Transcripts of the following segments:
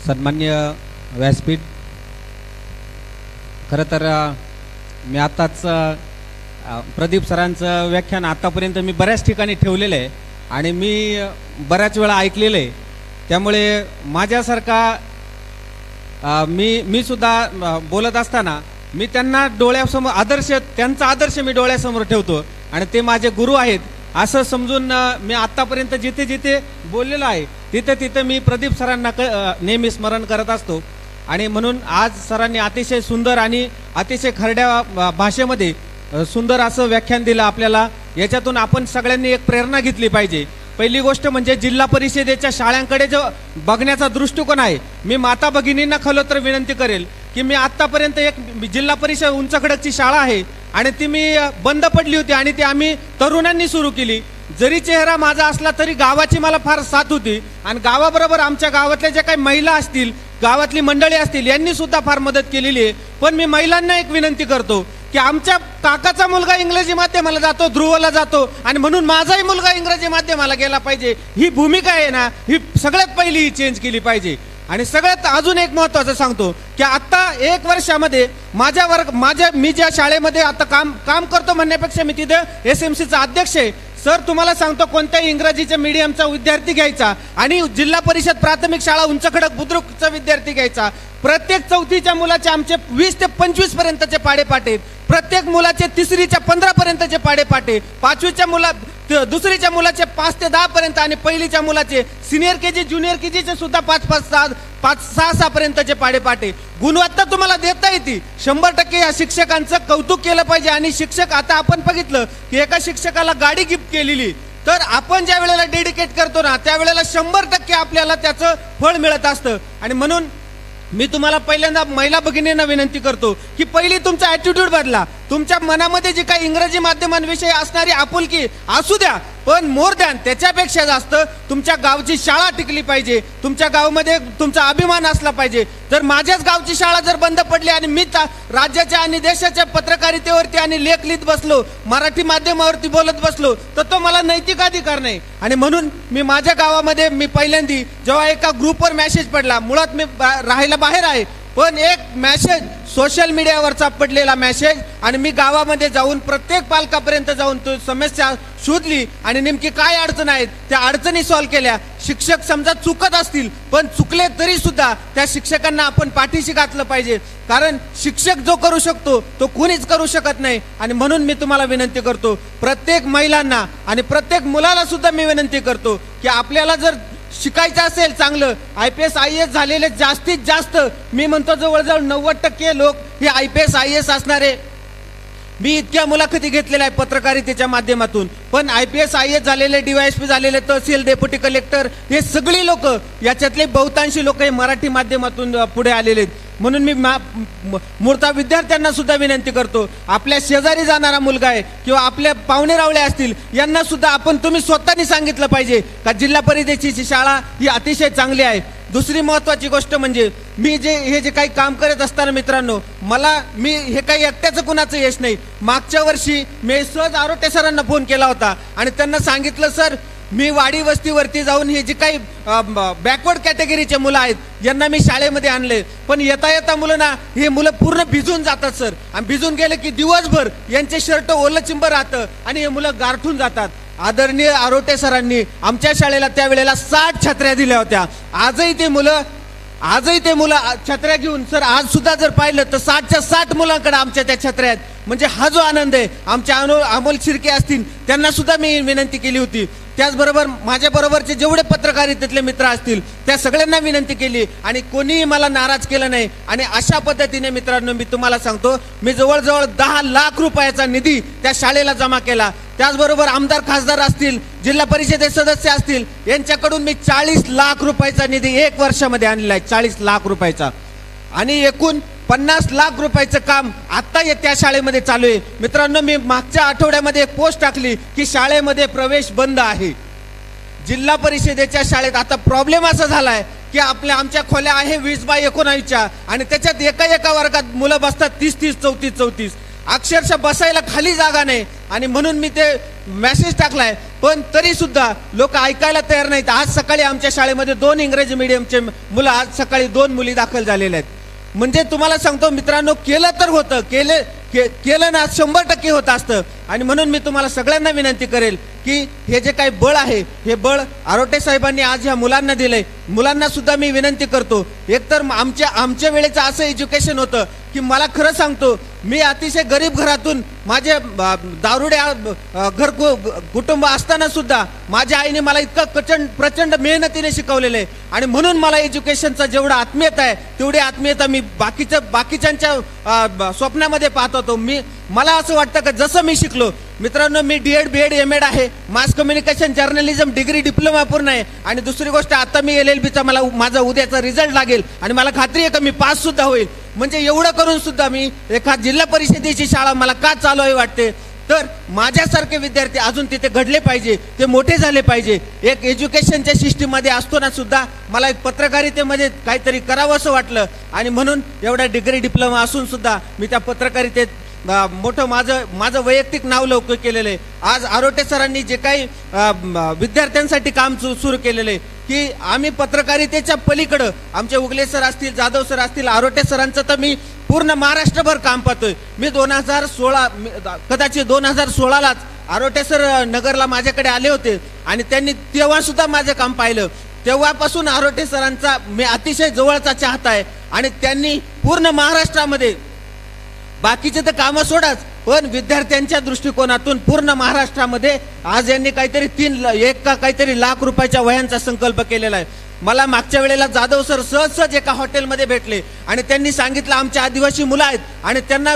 सन्मान्य व्यासपीठ, खरं तर मी आताच प्रदीप सरांचं व्याख्यान आतापर्यंत मी बऱ्याच ठिकाणी ठेवलेलं आहे आणि मी बऱ्याच वेळा ऐकलेलं आहे. त्यामुळे माझ्यासारखा मी सुद्धा बोलत असताना मी त्यांना डोळ्यासमोर त्यांचा आदर्श मी डोळ्यासमोर ठेवतो आणि ते माझे गुरु आहेत असं समजून मी आतापर्यंत जिथे जिथे बोललेलो आहे तिथे तिथे मी प्रदीप सरांना नेहमी स्मरण करत असतो. आणि म्हणून आज सरांनी अतिशय सुंदर आणि अतिशय खरड्या भाषेमध्ये सुंदर असं व्याख्यान दिलं आपल्याला. याच्यातून आपण सगळ्यांनी एक प्रेरणा घेतली पाहिजे. पहिली गोष्ट म्हणजे जिल्हा परिषदेच्या शाळांकडे जो बघण्याचा दृष्टिकोन आहे, मी माता भगिनींना खलोतर विनंती करेल की मी आतापर्यंत एक जिल्हा परिषद उंच खडकची शाळा आहे आणि ती मी बंद पडली होती आणि ती आम्ही तरुणांनी सुरू केली. जरी चेहरा माझा असला तरी गावाची मला फार साथ होती आणि गावाबरोबर आमच्या गावातल्या ज्या काही महिला असतील, गावातली मंडळी असतील, यांनी सुद्धा फार मदत केलेली आहे. पण मी महिलांना एक विनंती करतो की आमच्या काकाचा मुलगा इंग्रजी माध्यमाला जातो, ध्रुवला जातो आणि म्हणून माझाही मुलगा इंग्रजी माध्यमाला गेला पाहिजे, ही भूमिका आहे ना, ही सगळ्यात पहिली ही चेंज केली पाहिजे. आणि सगळ्यात अजून एक महत्त्वाचं सांगतो की आता 1 वर्षामध्ये मी ज्या शाळेमध्ये आता काम करतो म्हणण्यापेक्षा मी तिथे SMCचा अध्यक्ष आहे. सर, तुम्हाला सांगतो, कोणत्याही इंग्रजीच्या मीडियमचा विद्यार्थी घ्यायचा आणि जिल्हा परिषद प्राथमिक शाळा उंच खडक बुद्रुकचा विद्यार्थी घ्यायचा, प्रत्येक 4थीच्या मुलाचे आमचे 20 ते 25 पर्यंतचे पाडेपाठ आहेत. प्रत्येक मुलाचे 3रीच्या 15 पर्यंतचे पाडेपाठ आहे. 5वीच्या दुसरीच्या मुलाचे 5 ते 10 पर्यंत आणि पहिलीच्या मुलाचे सिनियर KG ज्युनियर KGचे सुद्धा 5-6 पर्यंतचे पाडेपाठ आहे. गुणवत्ता तुम्हाला देता येते. 100% या शिक्षकांचं कौतुक केलं पाहिजे. आणि शिक्षक, आता आपण बघितलं की एका शिक्षकाला गाडी गिफ्ट केलेली, तर आपण ज्या वेळेला डेडिकेट करतो ना त्यावेळेला 100% आपल्याला त्याचं फळ मिळत असतं. आणि म्हणून मी तुम्हाला पहिल्यांदा महिला भगिनींना विनंती करतो की पहिली तुमचा ॲटिट्यूड बदला. तुमच्या मनामध्ये जी काही इंग्रजी माध्यमांविषयी असणारी आपुलकी असू द्या, पण मोर दॅन त्याच्यापेक्षा जास्त तुमच्या गावची शाळा टिकली पाहिजे, तुमच्या गावामध्ये तुमचा अभिमान असला पाहिजे. जर माझ्याच गावची शाळा जर बंद पडली आणि मी राज्याच्या आणि देशाच्या पत्रकारितेवरती आणि लेख लिहित बसलो, मराठी माध्यमावरती बोलत बसलो, तर तो मला नैतिक अधिकार नाही. आणि म्हणून मी माझ्या गावामध्ये मी पहिल्यांदी जेव्हा एका ग्रुपवर मेसेज पडला, मुळात मी राहायला बाहेर आहे, पण एक मेसेज सोशल मीडियावरचा पडलेला मेसेज, आणि मी गावामध्ये जाऊन प्रत्येक पालकापर्यंत जाऊन तो समस्या शोधली आणि नेमकी काय अडचण आहेत त्या अडचणी सॉल्व्ह केल्या. शिक्षक समजा चुकत असतील, पण चुकले तरी सुद्धा त्या शिक्षकांना आपण पाठीशी घातलं पाहिजे, कारण शिक्षक जो करू शकतो तो कोणीच करू शकत नाही. आणि म्हणून मी तुम्हाला विनंती करतो, प्रत्येक महिलांना आणि प्रत्येक मुलाला सुद्धा मी विनंती करतो की आपल्याला जर शिकायचं असेल चांगलं, IPS IAS झालेले जास्तीत जास्त, मी म्हणतो जवळजवळ 90% लोक हे IPS IAS असणारे. मी इतक्या मुलाखती घेतलेल्या आहे पत्रकारितेच्या माध्यमातून, पण IPS IAS झालेले, DYSP झालेले, तहसील, डेप्युटी कलेक्टर, हे सगळी लोक, याच्यातले बहुतांशी लोक हे मराठी माध्यमातून पुढे आलेले आहेत. म्हणून मी मूळता विद्यार्थ्यांना सुद्धा विनंती करतो, आपल्या शेजारी जाणारा मुलगा आहे किंवा आपल्या पाहुणे रावळे असतील, यांना सुद्धा तुम्ही स्वतःनी सांगितलं पाहिजे का जिल्हा परिषदेची शाळा ही अतिशय चांगली आहे. दुसरी महत्त्वाची गोष्ट म्हणजे मी हे जे काही काम करत असताना मित्रांनो, मी हे काही एकट्याचं कुणाचं यश नाही. मागच्या वर्षी मी सहज आरोटे सरांना फोन केला होता आणि त्यांना सांगितलं, सर, मी वाडी वस्तीवरती जाऊन हे जे काही बॅकवर्ड कॅटेगरीचे मुलं आहेत यांना मी शाळेमध्ये आणले, पण येता येता हे मुलं पूर्ण भिजून जातात सर. आणि भिजून गेले की दिवसभर यांचे शर्ट ओलं चिंब राहतं आणि हे मुलं गारठून जातात. आदरणीय आरोटे सरांनी आमच्या शाळेला त्यावेळेला 60 छत्र्या दिल्या होत्या. आजही ते मुलं छत्र्या घेऊन, सर, आज सुद्धा जर पाहिलं तर 60च्या 60 मुलांकडे आमच्या त्या छत्र्या आहेत. म्हणजे हा जो आनंद आहे, आमच्या अमोल शिर्के असतील त्यांना सुद्धा मी विनंती केली होती. त्याचबरोबर माझ्याबरोबरचे जेवढे पत्रकारितेतले मित्र असतील त्या सगळ्यांना विनंती केली आणि कोणीही मला नाराज केलं नाही. आणि अशा पद्धतीने मित्रांनो, मी तुम्हाला सांगतो, मी जवळजवळ 10 लाख रुपयाचा निधी त्या शाळेला जमा केला. त्याचबरोबर आमदार खासदार असतील, जिल्हा परिषदेचे सदस्य असतील, यांच्याकडून मी 40 लाख रुपयाचा निधी 1 वर्षामध्ये आणलेला आहे, 40 लाख रुपयाचा. आणि एकूण 50 लाख रुपयाचं काम आता त्या शाळेमध्ये चालू आहे. मित्रांनो, मी मागच्या आठवड्यामध्ये एक पोस्ट टाकली की शाळेमध्ये प्रवेश बंद आहे. जिल्हा परिषदेच्या शाळेत आता प्रॉब्लेम असा झालाय की आमच्या खोल्या आहे 20x19 आणि त्याच्यात एका वर्गात मुलं बसतात 30-30, 34-34. अक्षरशः बसायला खाली जागा नाही. आणि म्हणून मी ते मेसेज टाकलाय, पण तरी सुद्धा लोक ऐकायला तयार नाहीत. आज सकाळी आमच्या शाळेमध्ये 2 इंग्रजी मीडियमचे मुलं, आज सकाळी 2 मुली दाखल झालेल्या आहेत. म्हणजे तुम्हाला सांगतो मित्रांनो, केलं तर होतं, केलं ना 100% होत असतं. आणि म्हणून मी तुम्हाला सगळ्यांना विनंती करेल की हे जे काही बळ आहे, हे बळ आरोटे साहेबांनी आज ह्या मुलांना दिलंय. मुलांना सुद्धा मी विनंती करतो, एकतर आमच्या वेळेचं असं एज्युकेशन होतं की मला खरं सांगतो, मी अतिशय गरीब घरातून, माझे दारुड्या कुटुंब असताना सुद्धा माझ्या आईने मला इतकं प्रचंड मेहनतीने शिकवलेलं आहे. आणि म्हणून मला एज्युकेशनचा जेवढा आत्मीयता आहे, तेवढी आत्मीयता मी बाकीच्यांच्या स्वप्नामध्ये पाहत होतो. मला असं वाटतं की जसं मी शिकलो, मित्रांनो, मी DED BEd MAd आहे, mass communication journalism degree diploma पूर्ण आहे. आणि दुसरी गोष्ट, आता मी LLBचा माझा उद्याचा रिझल्ट लागेल आणि मला खात्री आहे की मी पास सुद्धा होईल. म्हणजे एवढं करून सुद्धा मी एखाद जिल्हा परिषदेची शाळा मला का चालवावी वाटते, तर माझ्यासारखे विद्यार्थी अजून तिथे घडले पाहिजे, ते मोठे झाले पाहिजे. एक एज्युकेशनच्या सिस्टीममध्ये असताना सुद्धा मला एक पत्रकारितेमध्ये काहीतरी करावं असं वाटलं. आणि म्हणून एवढा डिग्री डिप्लोमा असून सुद्धा मी त्या पत्रकारितेत मोठं माझं वैयक्तिक नाव लौकिक केलेलं आहे. आज आरोटे सरांनी जे काही विद्यार्थ्यांसाठी काम सुरू केलेलं आहे, की आम्ही पत्रकारितेच्या पलीकडं आमचे उगले सर असतील, जाधव सर असतील, आरोटे सरांचं तर मी पूर्ण महाराष्ट्रभर काम पाहतोय. मी 2016 कदाचित 2016लाच आरोटे सर नगरला माझ्याकडे आले होते आणि त्यांनी तेव्हा सुद्धा माझं काम पाहिलं. तेव्हापासून आरोटे सरांचा मी अतिशय जवळचा चाहता आहे. आणि त्यांनी पूर्ण महाराष्ट्रामध्ये, बाकीचे तर कामं सोडाच, पण विद्यार्थ्यांच्या दृष्टिकोनातून पूर्ण महाराष्ट्रामध्ये आज यांनी काहीतरी 1 लाख रुपयाच्या वह्यांचा संकल्प केलेला आहे. मला मागच्या वेळेला जाधव सर सहज एका हॉटेलमध्ये भेटले आणि त्यांनी सांगितलं, आमच्या आदिवासी मुलं आहेत आणि त्यांना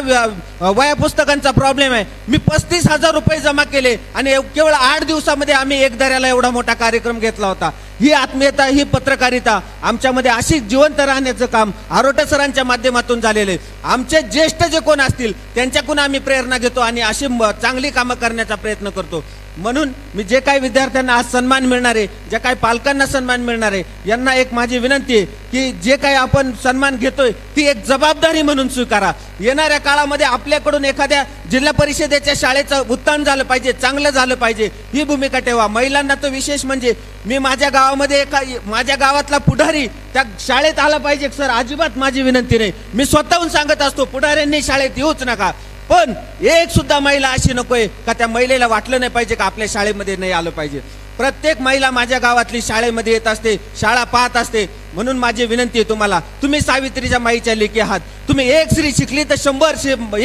वह्या पुस्तकांचा प्रॉब्लेम आहे. मी 35,000 रुपये जमा केले आणि केवळ 8 दिवसामध्ये आम्ही एकदऱ्याला एवढा मोठा कार्यक्रम घेतला होता. ही आत्मीयता, ही पत्रकारिता आमच्यामध्ये अशी जिवंत राहण्याचं काम आरोटे सरांच्या माध्यमातून झालेलं आहे. आमचे ज्येष्ठ जे कोण असतील त्यांच्याकडून आम्ही प्रेरणा घेतो आणि अशी चांगली कामं करण्याचा प्रयत्न करतो. म्हणून मी जे काही विद्यार्थ्यांना आज सन्मान मिळणार आहे, ज्या काही पालकांना सन्मान मिळणार आहे, यांना एक माझी विनंती आहे की जे काही आपण सन्मान घेतोय ती एक जबाबदारी म्हणून स्वीकारा. येणाऱ्या काळामध्ये आपल्याकडून एखाद्या जिल्हा परिषदेच्या शाळेचं उत्तम झालं पाहिजे, चांगलं झालं पाहिजे, ही भूमिका ठेवा. महिलांना तर विशेष म्हणजे मी माझ्या गावामध्ये माझ्या गावातला पुढारी त्या शाळेत आला पाहिजे सर, अजिबात माझी विनंती नाही. मी स्वतःहून सांगत असतो, पुढाऱ्यांनी शाळेत येऊच नका, पण एक सुद्धा महिला अशी नकोय का त्या महिलेला वाटलं नाही पाहिजे का आपल्या शाळेमध्ये नाही आलं पाहिजे. प्रत्येक महिला माझ्या गावातली शाळेमध्ये येत असते, शाळा पाहत असते. म्हणून माझी विनंती आहे तुम्हाला, तुम्ही सावित्रीच्या माईच्या लेकी आहात. तुम्ही एक स्त्री शिकली तर 100,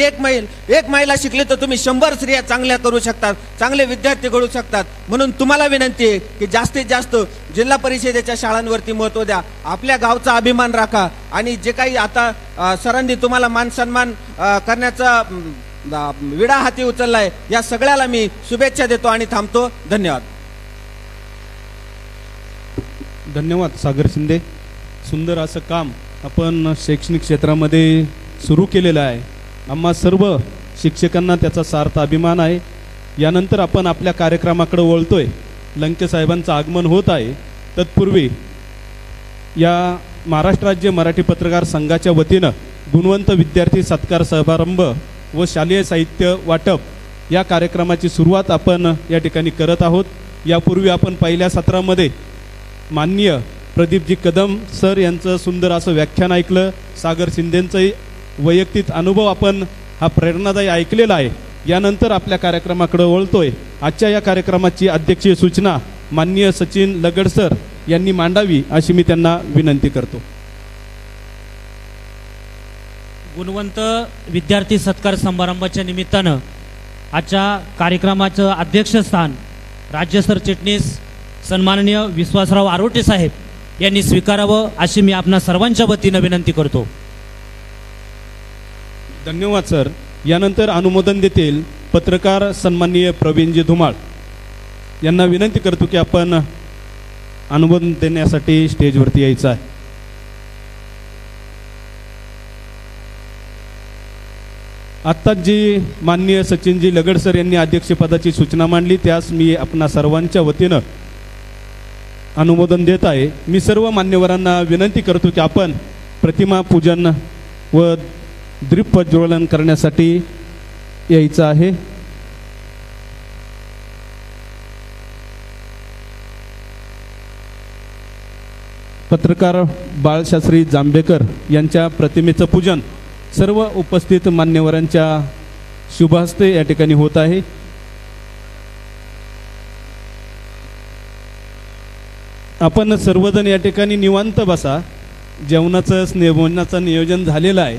एक महिला शिकली तर तुम्ही 100 स्त्रिया चांगल्या करू शकतात, चांगले विद्यार्थी घडू शकतात. म्हणून तुम्हाला विनंती आहे की जास्तीत जास्त जिल्हा परिषदेच्या शाळांवरती महत्त्व द्या, आपल्या गावचा अभिमान राखा. आणि जे काही आता सरांनी तुम्हाला मान सन्मान करण्याचा विडा हाती उचललाय, या सगळ्याला मी शुभेच्छा देतो आणि थांबतो. धन्यवाद. धन्यवाद सागर शिंदे. सुंदर असं काम आपण शैक्षणिक क्षेत्रामध्ये सुरू केलेलं आहे. आम्हा सर्व शिक्षकांना त्याचा सार्थ अभिमान आहे. यानंतर आपण आपल्या कार्यक्रमाकडे वळतोय. लंके साहेबांचं आगमन होत आहे. तत्पूर्वी या महाराष्ट्र राज्य मराठी पत्रकार संघाच्या वतीनं गुणवंत विद्यार्थी सत्कार समारंभ व शालेय साहित्य वाटप या कार्यक्रमाची सुरुवात आपण या ठिकाणी करत आहोत. यापूर्वी आपण पहिल्या सत्रामध्ये माननीय प्रदीपजी कदम सर यांचं सुंदर असं व्याख्यान ऐकलं. सागर शिंदेंचाही वैयक्तिक अनुभव आपण हा प्रेरणादायी ऐकलेला आहे. यानंतर आपल्या कार्यक्रमाकडे वळतोय. आजच्या या कार्यक्रमाची अध्यक्षीय सूचना माननीय सचिन लगड सर यांनी मांडावी अशी मी त्यांना विनंती करतो. गुणवंत विद्यार्थी सत्कार समारंभाच्या निमित्तानं आजच्या कार्यक्रमाचं अध्यक्षस्थान राज्य सरचिटणीस सन्माननीय विश्वासराव आरोटे साहेब यांनी स्वीकारावं अशी मी आपणा सर्वांच्या वतीनं विनंती करतो. धन्यवाद सर. यानंतर अनुमोदन देतील पत्रकार सन्माननीय प्रवीणजी धुमाळ यांना विनंती करतो की आपण अनुमोदन देण्यासाठी स्टेजवरती यायचं आहे. आत्ताच जी माननीय सचिनजी लगड सर यांनी अध्यक्षपदाची सूचना मांडली त्यास मी आपणा सर्वांच्या वतीनं अनुमोदन देत आहे. मी सर्व मान्यवरांना विनंती करतो की आपण प्रतिमा पूजन व दीप प्रज्वलन करण्यासाठी यायचं आहे. पत्रकार बाळशास्त्री जांभेकर यांच्या प्रतिमेचं पूजन सर्व उपस्थित मान्यवरांच्या शुभहस्ते या ठिकाणी होत आहे. आपण सर्वजण या ठिकाणी निवांत बसा. जेवणाचं नियोजन झालेलं आहे.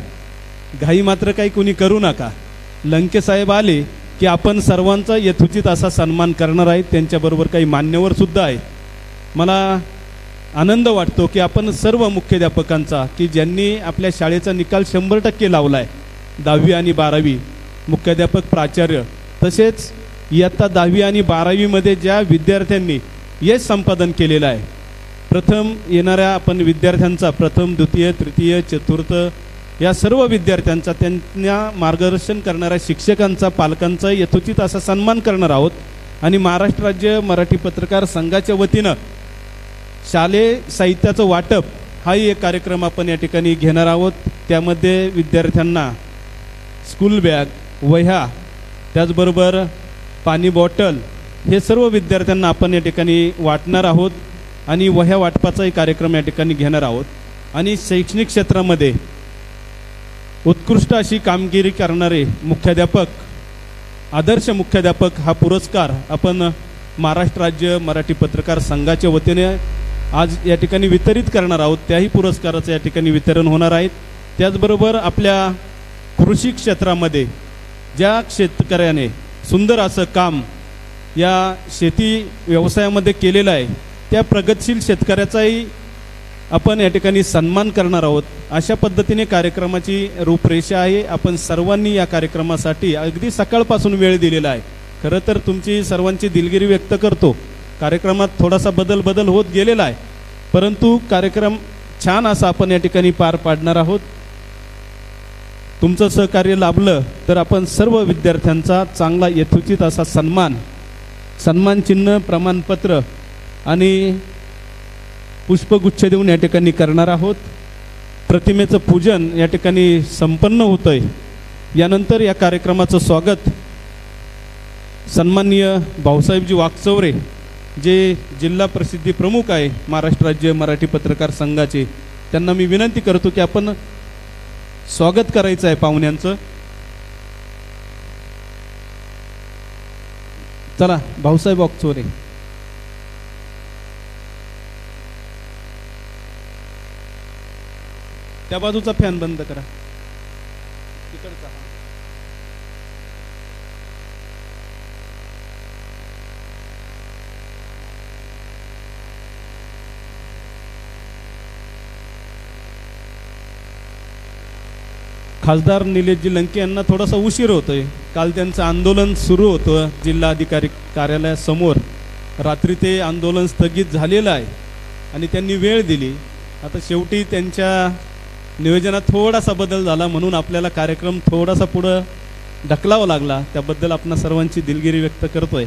घाई मात्र काही कुणी करू नका. लंके साहेब आले की आपण सर्वांचा यथोचित असा सन्मान करणार आहे. त्यांच्याबरोबर काही मान्यवर सुद्धा आहे. मला आनंद वाटतो की आपण सर्व मुख्याध्यापकांचा की ज्यांनी आपल्या शाळेचा निकाल 100% लावला आहे, 10वी आणि 12वी मुख्याध्यापक, प्राचार्य, तसेच इयत्ता 10वी आणि 12वीमध्ये ज्या विद्यार्थ्यांनी यश संपादन केलेलं आहे, प्रथम येणाऱ्या आपण विद्यार्थ्यांचा, प्रथम, द्वितीय, तृतीय, चतुर्थ या सर्व विद्यार्थ्यांचा, त्यांना मार्गदर्शन करणाऱ्या शिक्षकांचा, पालकांचा यथोचित असा सन्मान करणार आहोत. आणि महाराष्ट्र राज्य मराठी पत्रकार संघाच्या वतीनं शालेय साहित्याचं वाटप हाही एक कार्यक्रम आपण या ठिकाणी घेणार आहोत. त्यामध्ये विद्यार्थ्यांना स्कूल बॅग, वह्या, त्याचबरोबर पाणी बॉटल हे सर्व विद्यार्थ्यांना आपण या ठिकाणी वाटणार आहोत. आणि वह्या वाटपाचाही कार्यक्रम या ठिकाणी घेणार आहोत. आणि शैक्षणिक क्षेत्रामध्ये उत्कृष्ट अशी कामगिरी करणारे मुख्याध्यापक, आदर्श मुख्याध्यापक हा पुरस्कार आपण महाराष्ट्र राज्य मराठी पत्रकार संघाच्या वतीने आज या ठिकाणी वितरित करणार आहोत. त्याही पुरस्काराचं या ठिकाणी वितरण होणार आहे. त्याचबरोबर आपल्या कृषी क्षेत्रामध्ये ज्या शेतकऱ्याने सुंदर असं काम या शेती व्यवसायामध्ये केलेलं आहे, त्या प्रगतशील शेतकऱ्याचाही आपण या ठिकाणी सन्मान करणार आहोत. अशा पद्धतीने कार्यक्रमाची रूपरेषा आहे. आपण सर्वांनी या कार्यक्रमासाठी अगदी सकाळपासून वेळ दिलेला आहे. खरं तर तुमची सर्वांची दिलगिरी व्यक्त करतो. कार्यक्रमात थोडासा बदल होत गेलेला आहे, परंतु कार्यक्रम छान असा आपण या ठिकाणी पार पाडणार आहोत. तुमचं सहकार्य लाभलं तर आपण सर्व विद्यार्थ्यांचा चांगला यथोचित असा सन्मानचिन्ह, प्रमाणपत्र आणि पुष्पगुच्छ देऊन या ठिकाणी करणार आहोत. प्रतिमेचं पूजन या ठिकाणी संपन्न होतंय. यानंतर या कार्यक्रमाचं स्वागत सन्माननीय भाऊसाहेबजी वाकचौरे, जे जिल्हा प्रसिद्धी प्रमुख आहे महाराष्ट्र राज्य मराठी पत्रकार संघाचे, त्यांना मी विनंती करतो की आपण स्वागत करायचं आहे पाहुण्यांचं. चला भाऊसाहेब वाकचौरे. त्या बाजूचा फॅन बंद करा. तिकडचा खासदार निलेशजी लंके यांना थोडासा उशीर होतोय. काल त्यांचं आंदोलन सुरू होतं जिल्हाधिकारी कार्यालयासमोर. रात्री ते आंदोलन स्थगित झालेलं आहे आणि त्यांनी वेळ दिली. आता शेवटी त्यांच्या नियोजनात थोडासा बदल झाला, म्हणून आपल्याला कार्यक्रम थोडासा पुढं ढकलावा लागला. त्याबद्दल आपण सर्वांची दिलगिरी व्यक्त करतोय.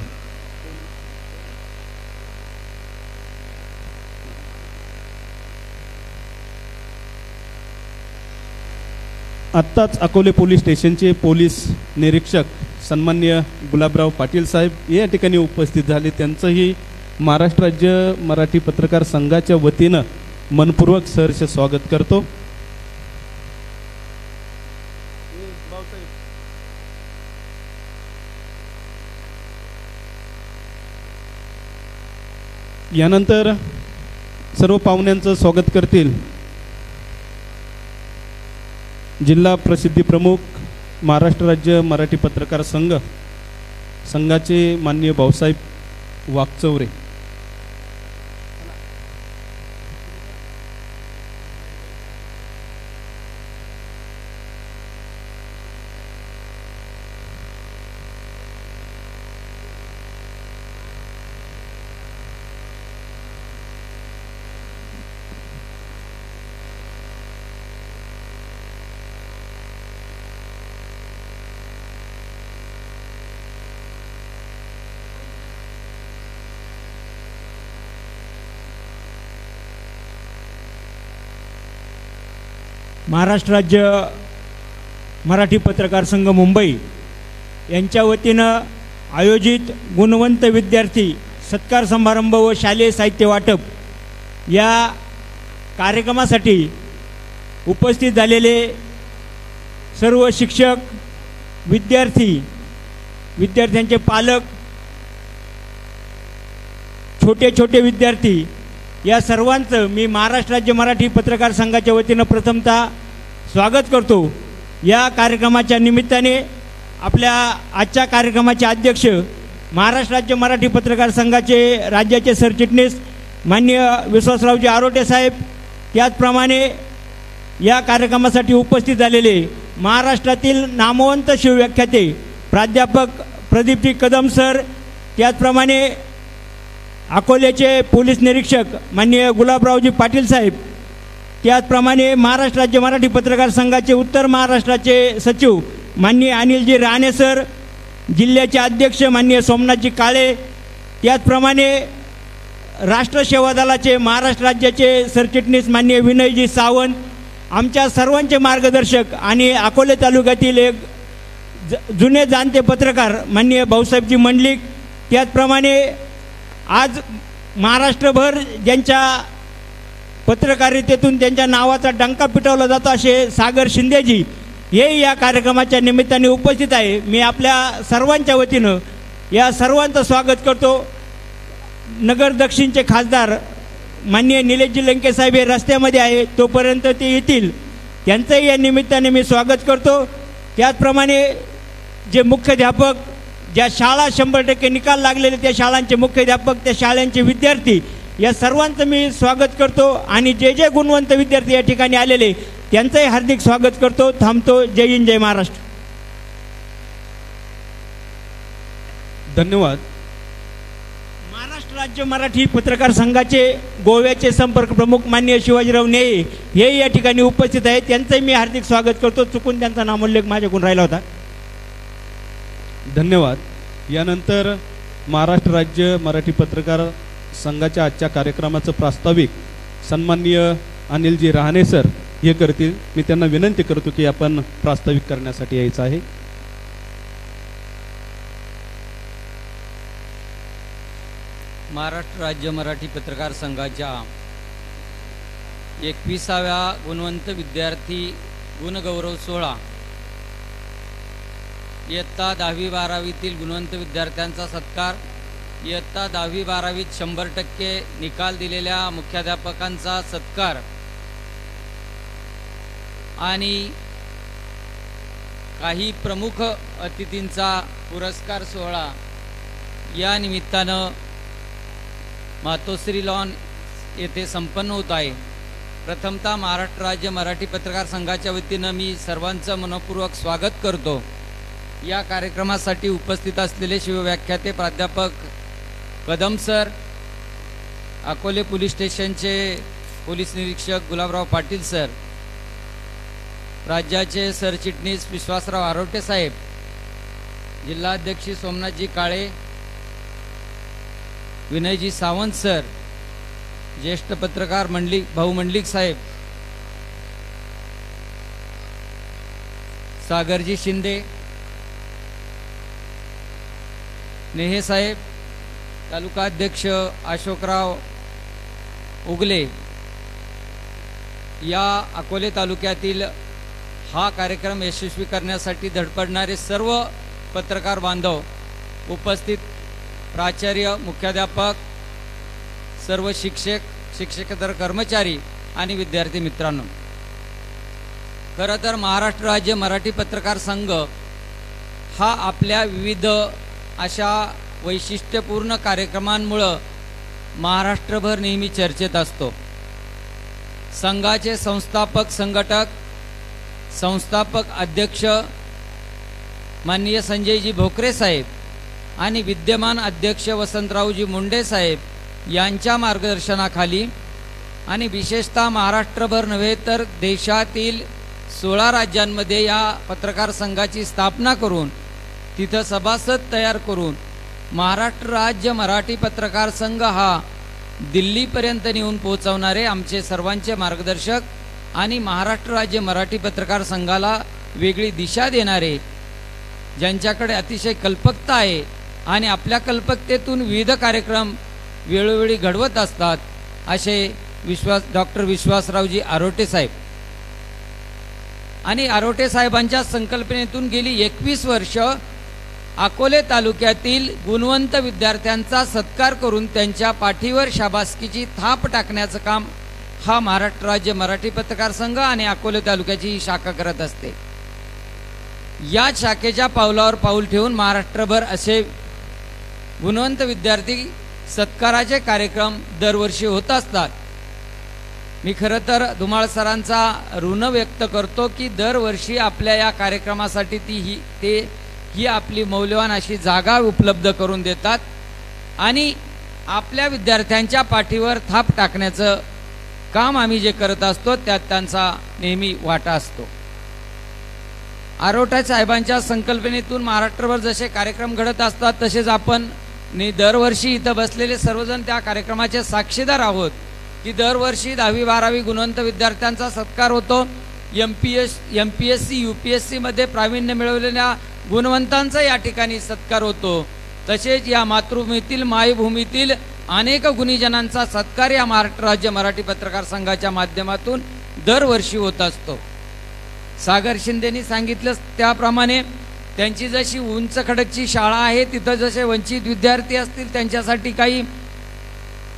आत्ताच अकोले पोलीस स्टेशनचे पोलीस निरीक्षक सन्माननीय गुलाबराव पाटील साहेब या ठिकाणी उपस्थित झाले. त्यांचंही महाराष्ट्र राज्य मराठी पत्रकार संघाच्या वतीनं मनपूर्वक सहर्ष स्वागत करतो. यानंतर सर्व पाहुण्यांचं स्वागत करतील जिल्हा प्रसिद्धी प्रमुख महाराष्ट्र राज्य मराठी पत्रकार संघाचे माननीय भाऊसाहेब वाकचौरे. महाराष्ट्र राज्य मराठी पत्रकार संघ मुंबई यांच्या वतीनं आयोजित गुणवंत विद्यार्थी सत्कार समारंभ व शालेय साहित्य वाटप या कार्यक्रमासाठी उपस्थित झालेले सर्व शिक्षक, विद्यार्थी, विद्यार्थ्यांचे पालक, छोटे छोटे विद्यार्थी या सर्वांचं मी महाराष्ट्र राज्य मराठी पत्रकार संघाच्या वतीनं प्रथमतः स्वागत करतो। या कार्यक्रमाच्या निमित्ताने आपल्या आजच्या कार्यक्रमाचे अध्यक्ष महाराष्ट्र राज्य मराठी पत्रकार संघाचे राज्याचे सरचिटणीस माननीय विश्वासरावजी आरोटे साहेब, त्याचप्रमाणे या कार्यक्रमासाठी उपस्थित झालेले महाराष्ट्रातील नामवंत शिवव्याख्याते प्राध्यापक प्रदीपजी कदम सर, त्याचप्रमाणे अकोल्याचे पोलीस निरीक्षक माननीय गुलाबरावजी पाटील साहेब, त्याचप्रमाणे महाराष्ट्र राज्य मराठी पत्रकार संघाचे उत्तर महाराष्ट्राचे सचिव माननीय अनिलजी राणे सर, जिल्ह्याचे अध्यक्ष माननीय सोमनाथजी काळे, त्याचप्रमाणे राष्ट्र सेवा दलाचे महाराष्ट्र राज्याचे सरचिटणीस माननीय विनयजी सावंत, आमच्या सर्वांचे मार्गदर्शक आणि अकोले तालुक्यातील एक जुने जाणते पत्रकार माननीय भाऊसाहेबजी मंडलिक, त्याचप्रमाणे आज महाराष्ट्रभर ज्यांच्या पत्रकारितेतून त्यांच्या नावाचा डंका पिटवला जातो असे सागर शिंदेजी हे या कार्यक्रमाच्या निमित्ताने उपस्थित आहे। मी आपल्या सर्वांच्या वतीनं या सर्वांचं स्वागत करतो। नगर दक्षिणचे खासदार माननीय निलेशजी लंके साहेब हे रस्त्यामध्ये आहे, तोपर्यंत ते येतील, त्यांचंही या निमित्ताने मी स्वागत करतो। त्याचप्रमाणे जे मुख्याध्यापक, ज्या शाळा 100% निकाल लागलेले त्या शाळांचे मुख्याध्यापक, त्या शाळांचे विद्यार्थी या सर्वांचं मी स्वागत करतो आणि जे जे गुणवंत विद्यार्थी या ठिकाणी आलेले त्यांचंही हार्दिक स्वागत करतो। थांबतो। जय हिंद, जय महाराष्ट्र। धन्यवाद। महाराष्ट्र राज्य मराठी पत्रकार संघाचे गोव्याचे संपर्क प्रमुख माननीय शिवाजीराव नेये हे या ठिकाणी उपस्थित आहेत, त्यांचंही मी हार्दिक स्वागत करतो। चुकून त्यांचा नामोल्लेख माझ्याकडून राहिला होता। धन्यवाद। यानंतर महाराष्ट्र राज्य मराठी पत्रकार संघाच्या आजच्या कार्यक्रमाचं प्रास्ताविक सन्माननीय अनिलजी राहणे सर हे करतील। मी त्यांना विनंती करतो की आपण प्रास्ताविक करण्यासाठी यायचं आहे। महाराष्ट्र राज्य मराठी पत्रकार संघाच्या 21व्या गुणवंत विद्यार्थी गुणगौरव सोहळा, इयत्ता 10वी-12वीतील गुणवंत विद्यार्थ्यांचा सत्कार, इयत्ता 10वी-12वीत 100% निकाल दिलेल्या मुख्याध्यापकांचा सत्कार आणि काही प्रमुख अतिथींचा पुरस्कार सोहळा या निमित्तानं मातोश्री लॉन येथे संपन्न होत आहे। प्रथमतः महाराष्ट्र राज्य मराठी पत्रकार संघाच्या वतीनं मी सर्वांचं मनपूर्वक स्वागत करतो। या कार्यक्रमासाठी उपस्थित असलेले शिवव्याख्याते प्राध्यापक कदम सर, अकोले पोलीस स्टेशनचे पोलीस निरीक्षक गुलाबराव पाटील सर, राज्याचे सरचिटणीस विश्वासराव आरोटे साहेब, जिल्हाध्यक्ष सोमनाथजी काळे, विनयजी सावंत सर, ज्येष्ठ पत्रकार भाऊ मंडलिक साहेब, सागरजी शिंदे, नेहे साहेब, तालुका अध्यक्ष अशोकराव उगले, या अकोले तालुक्यातील हा कार्यक्रम यशस्वी करण्यासाठी धडपडणारे सर्व पत्रकार बांधव, उपस्थित प्राचार्य, मुख्याध्यापक, सर्व शिक्षक, शिक्षकेतर कर्मचारी आणि विद्यार्थी मित्रांनो, खरं तर महाराष्ट्र राज्य मराठी पत्रकार संघ हा आपल्या विविध अशा वैशिष्ट्यपूर्ण कार्यक्रमांमुळे महाराष्ट्रभर नेहमी चर्चेत असतो। संघाचे संस्थापक संघटक, संस्थापक अध्यक्ष माननीय संजयजी भोकरे साहेब आणि विद्यमान अध्यक्ष वसंतरावजी मुंडे साहेब यांच्या मार्गदर्शनाखाली आणि विशेषतः महाराष्ट्रभर नव्हे तर देशातील 16 राज्यांमध्ये या पत्रकार संघाची स्थापना करून तिथं सभासद तयार करून महाराष्ट्र राज्य मराठी पत्रकार संघ हा दिल्लीपर्यंत नेऊन पोहोचवणारे आमचे सर्वांचे मार्गदर्शक आणि महाराष्ट्र राज्य मराठी पत्रकार संघाला वेगळी दिशा देणारे, ज्यांच्याकडे अतिशय कल्पकता आहे आणि आपल्या कल्पकतेतून विविध कार्यक्रम वेळोवेळी घडवत असतात, असे डॉक्टर विश्वासरावजी आरोटे साहेब. आणि आरोटे साहेबांच्या संकल्पनेतून गेली 21 वर्ष अकोले तालुक्यातील गुणवंत विद्यार्थ्यांचा सत्कार करून त्यांच्या पाठीवर शाबासकीची थाप टाकण्याचं काम हा महाराष्ट्र राज्य मराठी पत्रकार संघ आणि अकोले तालुक्याची ही शाखा करत असते. या शाखेच्या पावलावर पाऊल ठेवून महाराष्ट्रभर असे गुणवंत विद्यार्थी सत्काराचे कार्यक्रम दरवर्षी होत असतात. मी खरं तर धुमाळ सरांचा ऋण व्यक्त करतो की दरवर्षी आपल्या या कार्यक्रमासाठी ही आपली मौल्यवान अशी जागा उपलब्ध करून देतात आणि आपल्या विद्यार्थ्यांच्या पाठीवर थाप टाकण्याचं काम आम्ही जे करत असतो त्यात त्यांचा नेहमी वाटा असतो. आरोटे साहेबांच्या संकल्पनेतून महाराष्ट्रभर जसे कार्यक्रम घडत असतात तसेच आपण दरवर्षी इथं बसलेले सर्वजण त्या कार्यक्रमाचे साक्षीदार आहोत की दरवर्षी 10वी-12वी गुणवंत विद्यार्थ्यांचा सत्कार होतो. MPSC UPSC मध्ये प्रावीण्य मिळवलेल्या गुणवंतांचा या ठिकाणी सत्कार होतो. तसेच या मातृभूमीतील मायभूमीतील अनेक गुणीजनांचा सत्कार या महाराष्ट्र राज्य मराठी पत्रकार संघाच्या माध्यमातून दरवर्षी होत असतो. सागर शिंदेनी सांगितलं त्याप्रमाणे त्यांची जशी उंच खडकची शाळा आहे तिथं जसे वंचित विद्यार्थी असतील त्यांच्यासाठी काही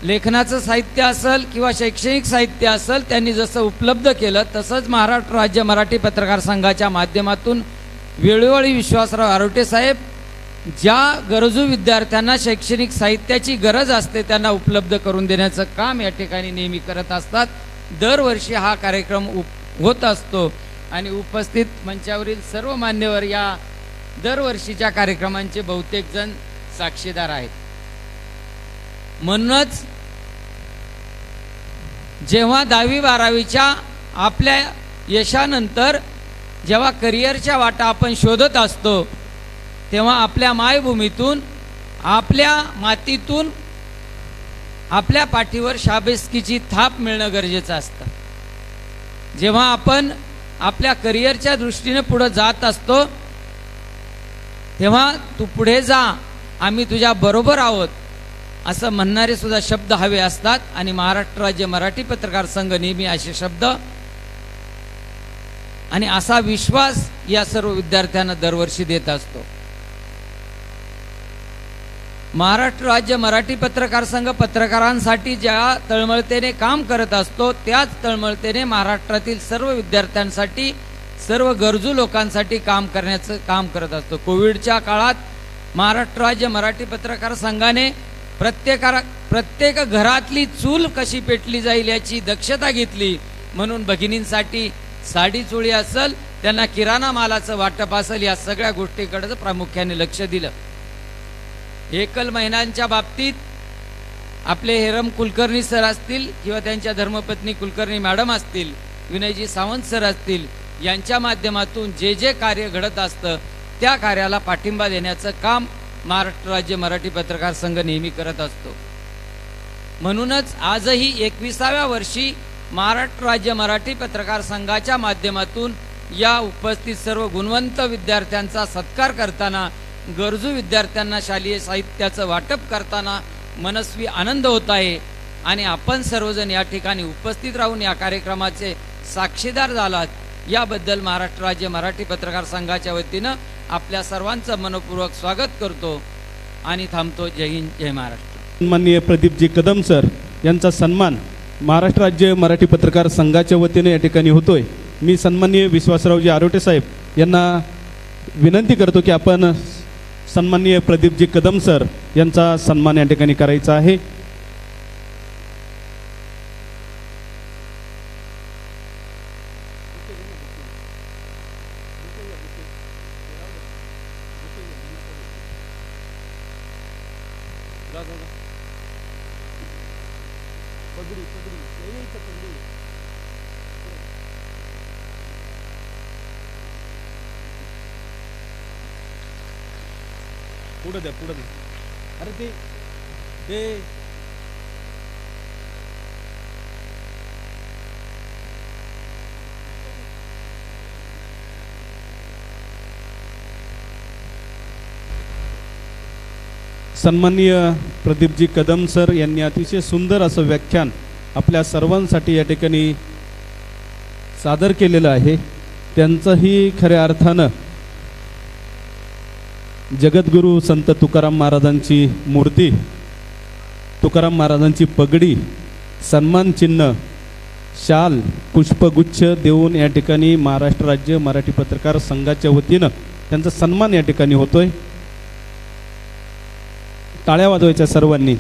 लेखनाचं साहित्य असेल किंवा शैक्षणिक साहित्य असेल त्यांनी जसं उपलब्ध केलं तसंच महाराष्ट्र राज्य मराठी पत्रकार संघाच्या माध्यमातून वेळोवेळी विश्वासराव आरोटे साहेब ज्या गरजू विद्यार्थ्यांना शैक्षणिक साहित्याची गरज असते त्यांना उपलब्ध करून देण्याचं काम या ठिकाणी नेहमी करत असतात. दरवर्षी हा कार्यक्रम होत असतो आणि उपस्थित मंचावरील सर्व मान्यवर या दरवर्षीच्या कार्यक्रमांचे बहुतेक जण साक्षीदार आहेत. म्हणूनच जेव्हा 10वी-12वीच्या आपल्या यशानंतर जेव्हा करिअरच्या वाटा आपण शोधत असतो तेव्हा आपल्या मायभूमीतून आपल्या मातीतून आपल्या पाठीवर शाबासकीची थाप मिळणं गरजेचं असतं. जेव्हा आपण आपल्या करिअरच्या दृष्टीने पुढे जात असतो तेव्हा तू पुढे जा, आम्ही तुझ्या बरोबर आहोत असं म्हणणारे सुद्धा शब्द हवे असतात आणि महाराष्ट्र राज्य मराठी पत्रकार संघ नेहमी असे शब्द आणि असा विश्वास या सर्व विद्यार्थ्यांना दरवर्षी देत असतो. महाराष्ट्र राज्य मराठी पत्रकार संघ पत्रकारांसाठी ज्या तळमळतेने काम करत असतो त्याच तळमळतेने महाराष्ट्रातील सर्व विद्यार्थ्यांसाठी सर्व गरजू लोकांसाठी काम करण्याचं काम करत असतो. कोविडच्या काळात महाराष्ट्र राज्य मराठी पत्रकार संघाने प्रत्येक घरातली चूल कशी पेटली जाईल याची दक्षता घेतली. म्हणून भगिनींसाठी साडी चोळी असेल, त्यांना किराणा मालाचं वाटप असेल, या सगळ्या गोष्टीकडे प्रामुख्याने लक्ष दिलं. एकल महिलांच्या बाबतीत आपले हेरम कुलकर्णी सर असतील किंवा त्यांच्या धर्मपत्नी कुलकर्णी मॅडम असतील, विनयजी सावंत सर असतील, यांच्या माध्यमातून जे जे कार्य घडत असतं त्या कार्याला पाठिंबा देण्याचं काम महाराष्ट्र राज्य मराठी पत्रकार संघ नेहमी करत असतो. म्हणूनच आजही 21व्या वर्षी महाराष्ट्र राज्य मराठी पत्रकार संघाच्या माध्यमातून या उपस्थित सर्व गुणवंत विद्यार्थ्यांचा सत्कार करताना, गरजू विद्यार्थ्यांना शालेय साहित्याचं वाटप करताना मनस्वी आनंद होत आहे. आणि आपण सर्वजण या ठिकाणी उपस्थित राहून या कार्यक्रमाचे साक्षीदार झालात याबद्दल महाराष्ट्र राज्य मराठी पत्रकार संघाच्या वतीनं आपल्या सर्वांचं मनपूर्वक स्वागत करतो आणि थांबतो. जय हिंद, जय महाराष्ट्र. माननीय प्रदीपजी कदम सर यांचा सन्मान महाराष्ट्र राज्य मराठी पत्रकार संघाच्या वतीने या ठिकाणी होतोय. मी सन्माननीय विश्वासरावजी आरोटे साहेब यांना विनंती करतो की आपण सन्माननीय प्रदीपजी कदम सर यांचा सन्मान या ठिकाणी करायचा आहे. पुढे द्या. अरे ते सन्माननीय प्रदीपजी कदम सर यांनी अतिशय सुंदर असं व्याख्यान आपल्या सर्वांसाठी या ठिकाणी सादर केलेलं आहे. त्यांचंही खऱ्या अर्थानं जगद्गुरू संत तुकाराम महाराजांची मूर्ती, तुकाराम महाराजांची पगडी, सन्मान चिन्ह, शाल, पुष्पगुच्छ देऊन या ठिकाणी महाराष्ट्र राज्य मराठी पत्रकार संघाच्या वतीनं त्यांचा सन्मान या ठिकाणी होतोय. टाळ्या वाजवायच्या सर्वांनी.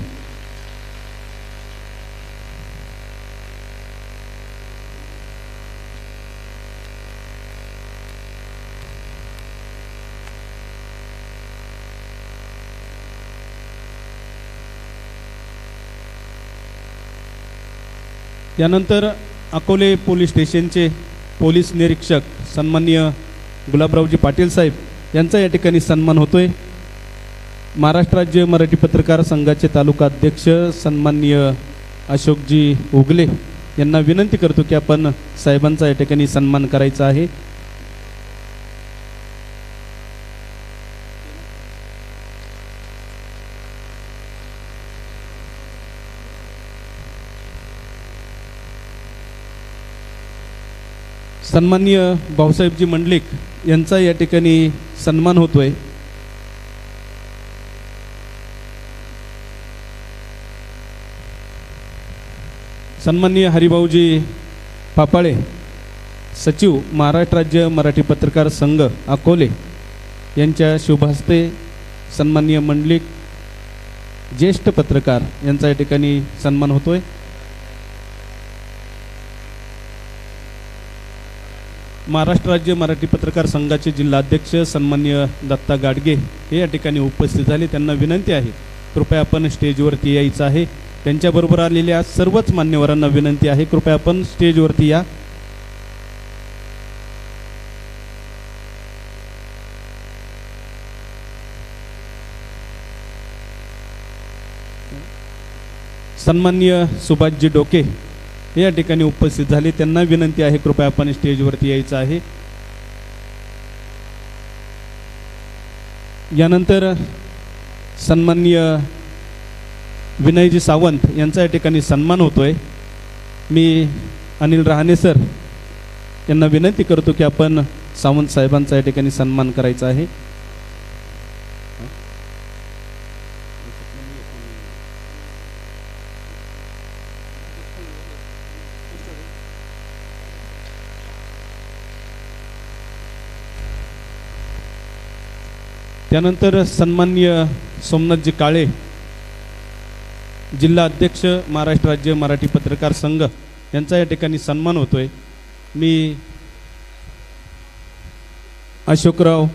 यानंतर अकोले पोलीस स्टेशनचे पोलीस निरीक्षक सन्माननीय गुलाबरावजी पाटील साहेब यांचा या ठिकाणी सन्मान होतोय. महाराष्ट्र राज्य मराठी पत्रकार संघाचे तालुका अध्यक्ष सन्माननीय अशोकजी उगले यांना विनंती करतो की आपण साहेबांचा या ठिकाणी सन्मान करायचा आहे. सन्माननीय भाऊसाहेबजी मंडलिक यांचा या ठिकाणी सन्मान होतोय. सन्माननीय हरिभाऊजी पापाळे सचिव महाराष्ट्र राज्य मराठी पत्रकार संघ अकोले यांच्या शुभहस्ते सन्माननीय मंडलिक ज्येष्ठ पत्रकार यांचा या ठिकाणी सन्मान होतोय. महाराष्ट्र राज्य मराठी पत्रकार संघाचे जिल्हाध्यक्ष सन्माननीय दत्ता गाडगे हे या ठिकाणी उपस्थित झाले. त्यांना विनंती आहे कृपया आपण स्टेजवरती यायचं आहे. त्यांच्याबरोबर आलेल्या सर्वच मान्यवरांना विनंती आहे कृपया आपण स्टेजवरती या. सन्माननीय सुभाषजी डोके हे या ठिकाणी उपस्थित झाले. त्यांना विनंती आहे कृपया आपण स्टेजवरती यायचं आहे. यानंतर सन्माननीय विनयजी सावंत यांचा या ठिकाणी सन्मान होतोय. मी अनिल रहाणे सर यांना विनंती करतो की आपण सावंत साहेबांचा या ठिकाणी सन्मान करायचा आहे. त्यानंतर सन्माननीय सोमनाथजी काळे जिल्हा अध्यक्ष महाराष्ट्र राज्य मराठी पत्रकार संघ यांचा या ठिकाणी सन्मान होतोय. मी अशोकराव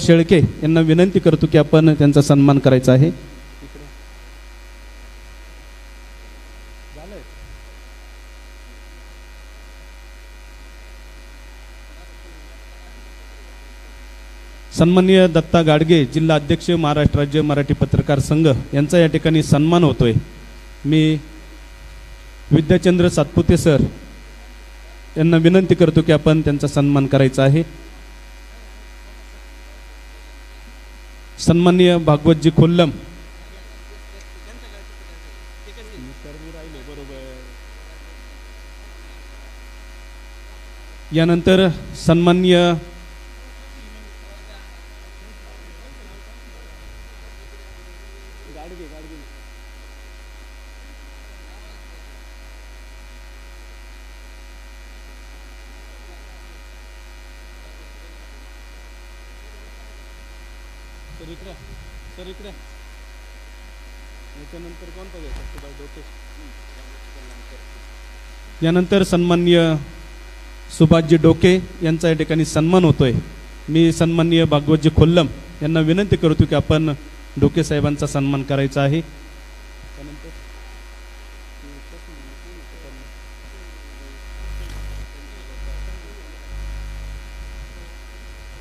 शेळके यांना विनंती करतो की आपण त्यांचा सन्मान करायचा आहे. सन्माननीय दत्ता गाडगे जिल्हा अध्यक्ष महाराष्ट्र राज्य मराठी पत्रकार संघ यांचा या ठिकाणी सन्मान होतोय. मी विद्याचंद्र सातपुते सर यांना विनंती करतो की आपण त्यांचा सन्मान करायचा आहे. सन्माननीय भागवतजी खोल्लम यानंतर सन्माननीय यानंतर सन्माननीय सुभाषजी डोके यांचा या ठिकाणी सन्मान होतोय. मी सन्माननीय भागवतजी खोल्लम यांना विनंती करतो की आपण डोके साहेबांचा सन्मान करायचा आहे.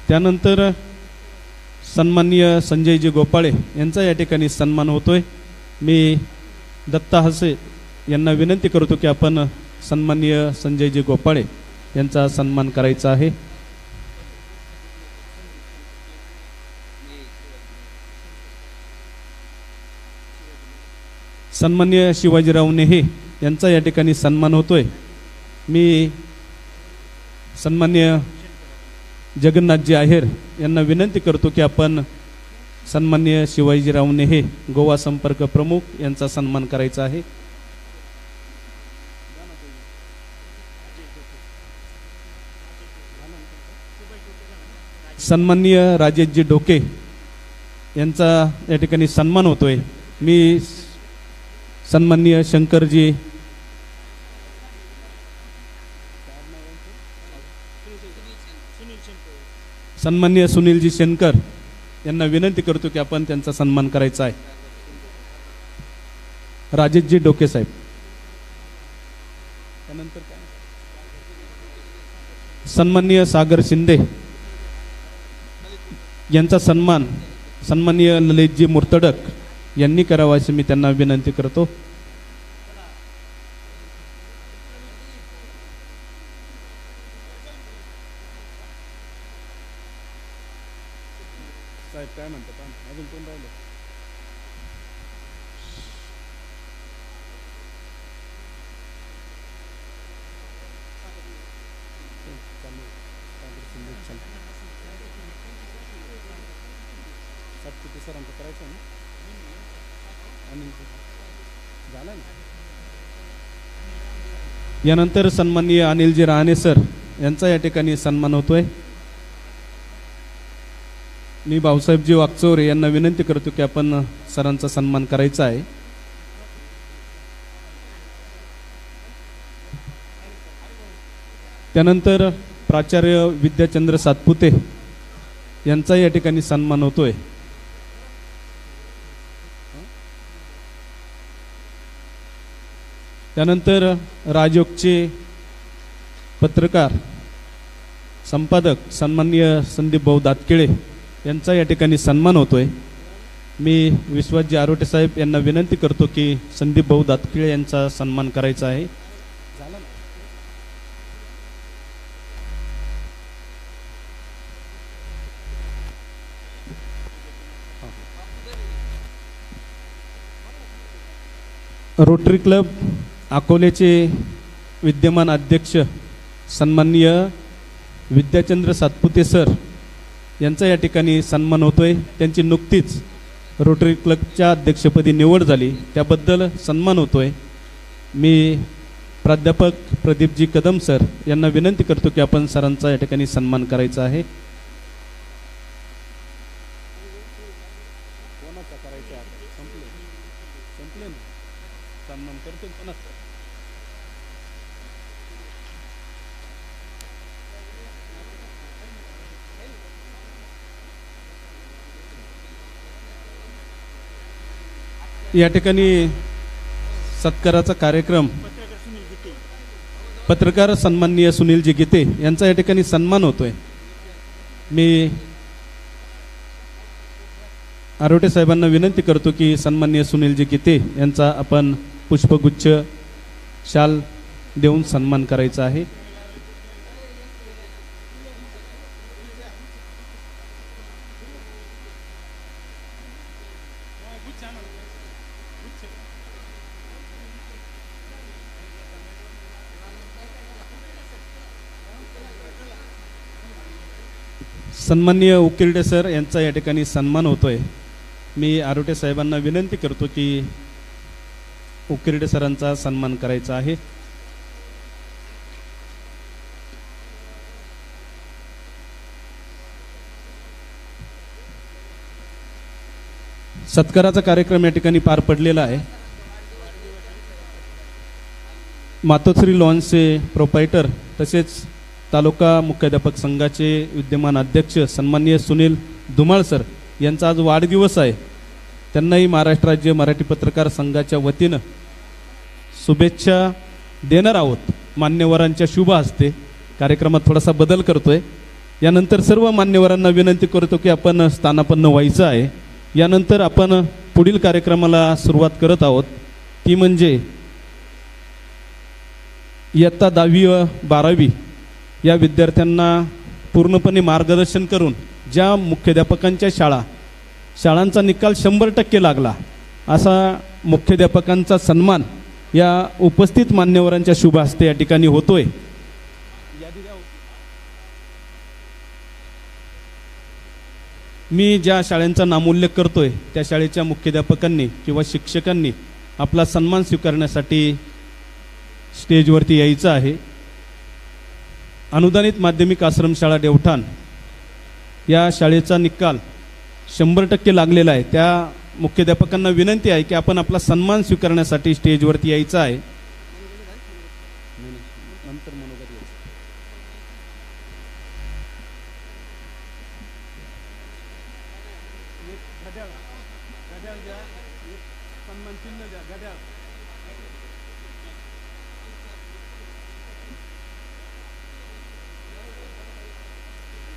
त्यानंतर सन्माननीय संजयजी गोपाळे यांचा या ठिकाणी सन्मान होतोय. मी दत्ता हसे यांना विनंती करतो की आपण सन्माननीय संजयजी गोपाळे यांचा सन्मान करायचा आहे. सन्मान्य शिवाजीराव नेहे यांचा या ठिकाणी सन्मान होतोय. मी सन्मान्य जगन्नाथजी आहेर यांना विनंती करतो की आपण सन्मान्य शिवाजीराव नेहे गोवा संपर्क प्रमुख यांचा सन्मान करायचा आहे. सन्माननीय राजेशजी डोके यांचा या ठिकाणी सन्मान होतोय. मी सन्माननीय शंकरजी सन्माननीय सुनीलजी शेनकर यांना विनंती करतो की आपण त्यांचा सन्मान करायचा आहे. राजेशजी डोके साहेब. त्यानंतर सन्माननीय सागर शिंदे यांचा सन्मान सन्माननीय ललितजी मुर्तडक यांनी करावा अशी मी त्यांना विनंती करतो. साहेब काय म्हणतात, अजून कोण राहिले? यानंतर सन्माननीय अनिलजी राहणे सर यांचा या ठिकाणी सन्मान होतोय. मी भाऊसाहेबजी वागचौरे यांना विनंती करतो की आपण सरांचा सन्मान करायचा आहे. त्यानंतर प्राचार्य विद्याचंद्र सातपुते यांचा या ठिकाणी सन्मान होतोय. त्यानंतर राजयोगचे पत्रकार संपादक सन्माननीय संदीप भाऊ दातकिळे यांचा या ठिकाणी सन्मान होतोय. मी विश्वासजी आरोटे साहेब यांना विनंती करतो की संदीप भाऊ दातकिळे यांचा सन्मान करायचा आहे. रोटरी क्लब अकोलेचे विद्यमान अध्यक्ष सन्माननीय विद्याचंद्र सातपुते सर यांचा या ठिकाणी सन्मान होतोय. त्यांची नुकतीच रोटरी क्लबच्या अध्यक्षपदी निवड झाली, त्याबद्दल सन्मान होतोय. मी प्राध्यापक प्रदीपजी कदम सर यांना विनंती करतो की आपण सरांचा या ठिकाणी सन्मान करायचा आहे. या ठिकाणी सत्काराचा कार्यक्रम पत्रकार सन्माननीय सुनीलजी गीते यांचा या ठिकाणी सन्मान होतोय. मी आरोटे साहेबांना विनंती करतो की सन्माननीय सुनीलजी गीते यांचा आपण पुष्पगुच्छ शाल देऊन सन्मान करायचा आहे. सन्माननीय उकिरडे सर यांचा या ठिकाणी सन्मान होतोय. मी आरोटे साहेबांना विनंती करतो की उकिरडे सरांचा सन्मान करायचा आहे. सत्काराचा कार्यक्रम या ठिकाणी पार पडलेला आहे. मातोश्री लॉन्सचे प्रोपायटर तसेच तालुका मुख्याध्यापक संघाचे विद्यमान अध्यक्ष सन्माननीय सुनील धुमाळ सर यांचा आज वाढदिवस आहे. त्यांनाही महाराष्ट्र राज्य मराठी पत्रकार संघाच्या वतीनं शुभेच्छा देणार आहोत. मान्यवरांच्या शुभ हस्ते कार्यक्रमात थोडासा बदल करतोय. यानंतर सर्व मान्यवरांना विनंती करतो की आपण स्थानापन्न व्हायचं आहे. यानंतर आपण पुढील कार्यक्रमाला सुरुवात करत आहोत, ती म्हणजे इयत्ता 10वी व 12वी या विद्यार्थ्यांना पूर्णपणे मार्गदर्शन करून ज्या मुख्याध्यापकांच्या शाळांचा निकाल 100% लागला असा मुख्याध्यापकांचा सन्मान या उपस्थित मान्यवरांच्या शुभ हस्ते या ठिकाणी होतोय. मी ज्या शाळांचा नामोल्लेख करतोय त्या शाळेच्या मुख्याध्यापकांनी किंवा शिक्षकांनी आपला सन्मान स्वीकारण्यासाठी स्टेजवरती यायचं आहे. अनुदानित माध्यमिक आश्रमशाळा देवठाण या शाळेचा निकाल 100% लागलेला आहे. त्या मुख्याध्यापकांना विनंती आहे की आपण आपला सन्मान स्वीकारण्यासाठी स्टेजवरती यायचं आहे.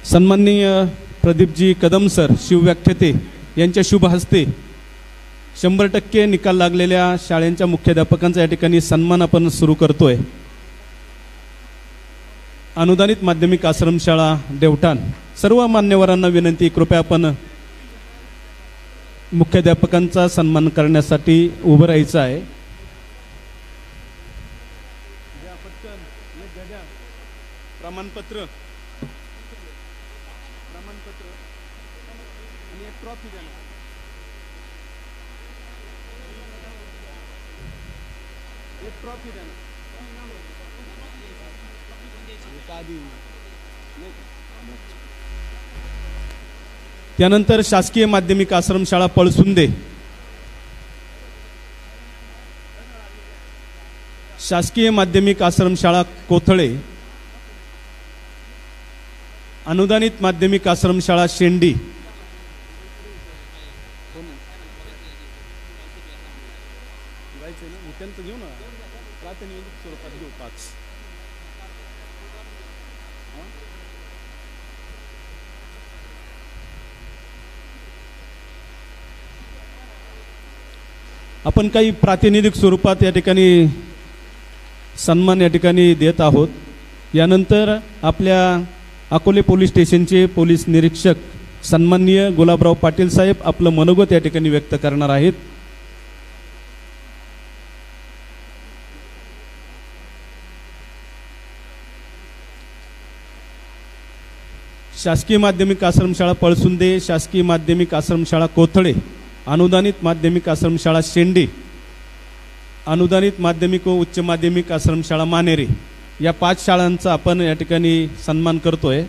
सन्माननीय प्रदीपजी कदम सर शिवव्याख्याते यांच्या शुभ हस्ते 100% निकाल लागलेल्या शाळेंच्या मुख्याध्यापकांचा या ठिकाणी सन्मान आपण सुरू करतोय. अनुदानित माध्यमिक आश्रमशाळा देवठाण सर्व मान्यवरांना विनंती, कृपया आपण मुख्याध्यापकांचा सन्मान करण्यासाठी उभं राहायचं आहे. प्रमाणपत्र आणि एक ट्रॉफी द्या. एक ट्रॉफी द्या. त्यानंतर शासकीय माध्यमिक आश्रमशाळा पळसुंदे, शासकीय माध्यमिक आश्रमशाळा कोथळे, अनुदानित माध्यमिक आश्रमशाळा शेंडी, आपण काही प्रातिनिधिक स्वरूपात या ठिकाणी सन्मान या ठिकाणी देत आहोत. यानंतर आपल्या अकोले पोलीस स्टेशनचे पोलीस निरीक्षक सन्माननीय गुलाबराव पाटील साहेब आपलं मनोगत या ठिकाणी व्यक्त करणार आहेत. शासकीय माध्यमिक आश्रमशाळा पळसुंदे, शासकीय माध्यमिक आश्रमशाळा कोथळे, अनुदानित माध्यमिक आश्रमशाळा शेंडी, अनुदानित माध्यमिक व उच्च माध्यमिक आश्रमशाळा मानेरे या 5 शाळांचा आपण या ठिकाणी सन्मान करतोय.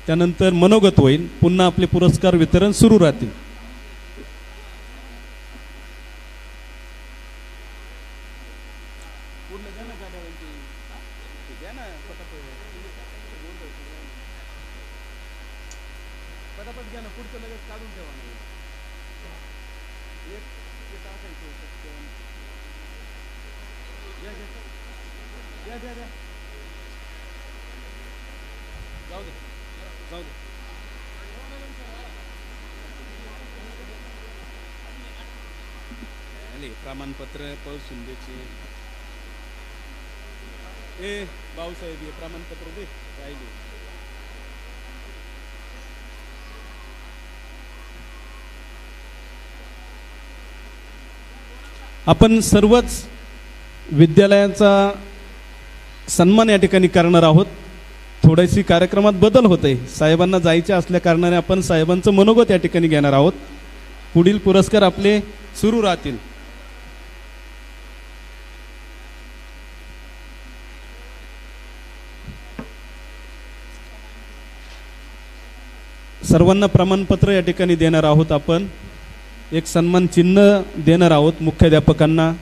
त्यानंतर मनोगत होईल. पुन्हा आपले पुरस्कार वितरण सुरू राहतील. प्रमाणपत्र पळसुंदेचे ए भाऊसाहेब हे प्रमाणपत्र दे राहिले. आपण सर्वच विद्यालयाचा सन्मान या ठिकाणी करणार आहोत. थोडीशी कार्यक्रमात बदल होते. साहेबांना जायचे असल्या कारणाने आपण साहेबांचं मनोगत या ठिकाणी घेणार आहोत. पुढील पुरस्कार आपले सुरू राहतील. सर्वांना प्रमाणपत्र या ठिकाणी देणार आहोत. आपण एक सन्मान चिन्ह देणार आहोत मुख्याध्यापकांना.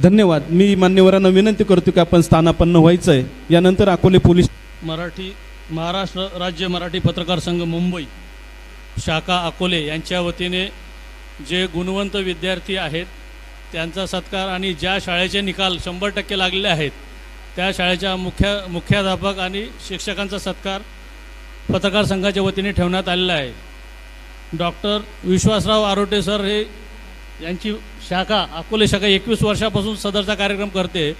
धन्यवाद. मी मान्यवरांना विनंती करतो की आपण स्थानापन्न व्हायचं आहे. यानंतर अकोले पोलीस महाराष्ट्र राज्य मराठी पत्रकार संघ मुंबई शाखा अकोले यांच्या वतीने जे गुणवंत विद्यार्थी आहेत त्यांचा सत्कार आणि ज्या शाळेचे निकाल 100% लागलेले आहेत त्या शाळेच्या मुख्याध्यापक आणि शिक्षकांचा सत्कार पत्रकार संघाच्या वतीने ठेवण्यात आलेला आहे. डॉक्टर विश्वासराव आरोटे सर हे यांची शाखा अकोले शाखा 21 वर्षापासून सदरचा कार्यक्रम करते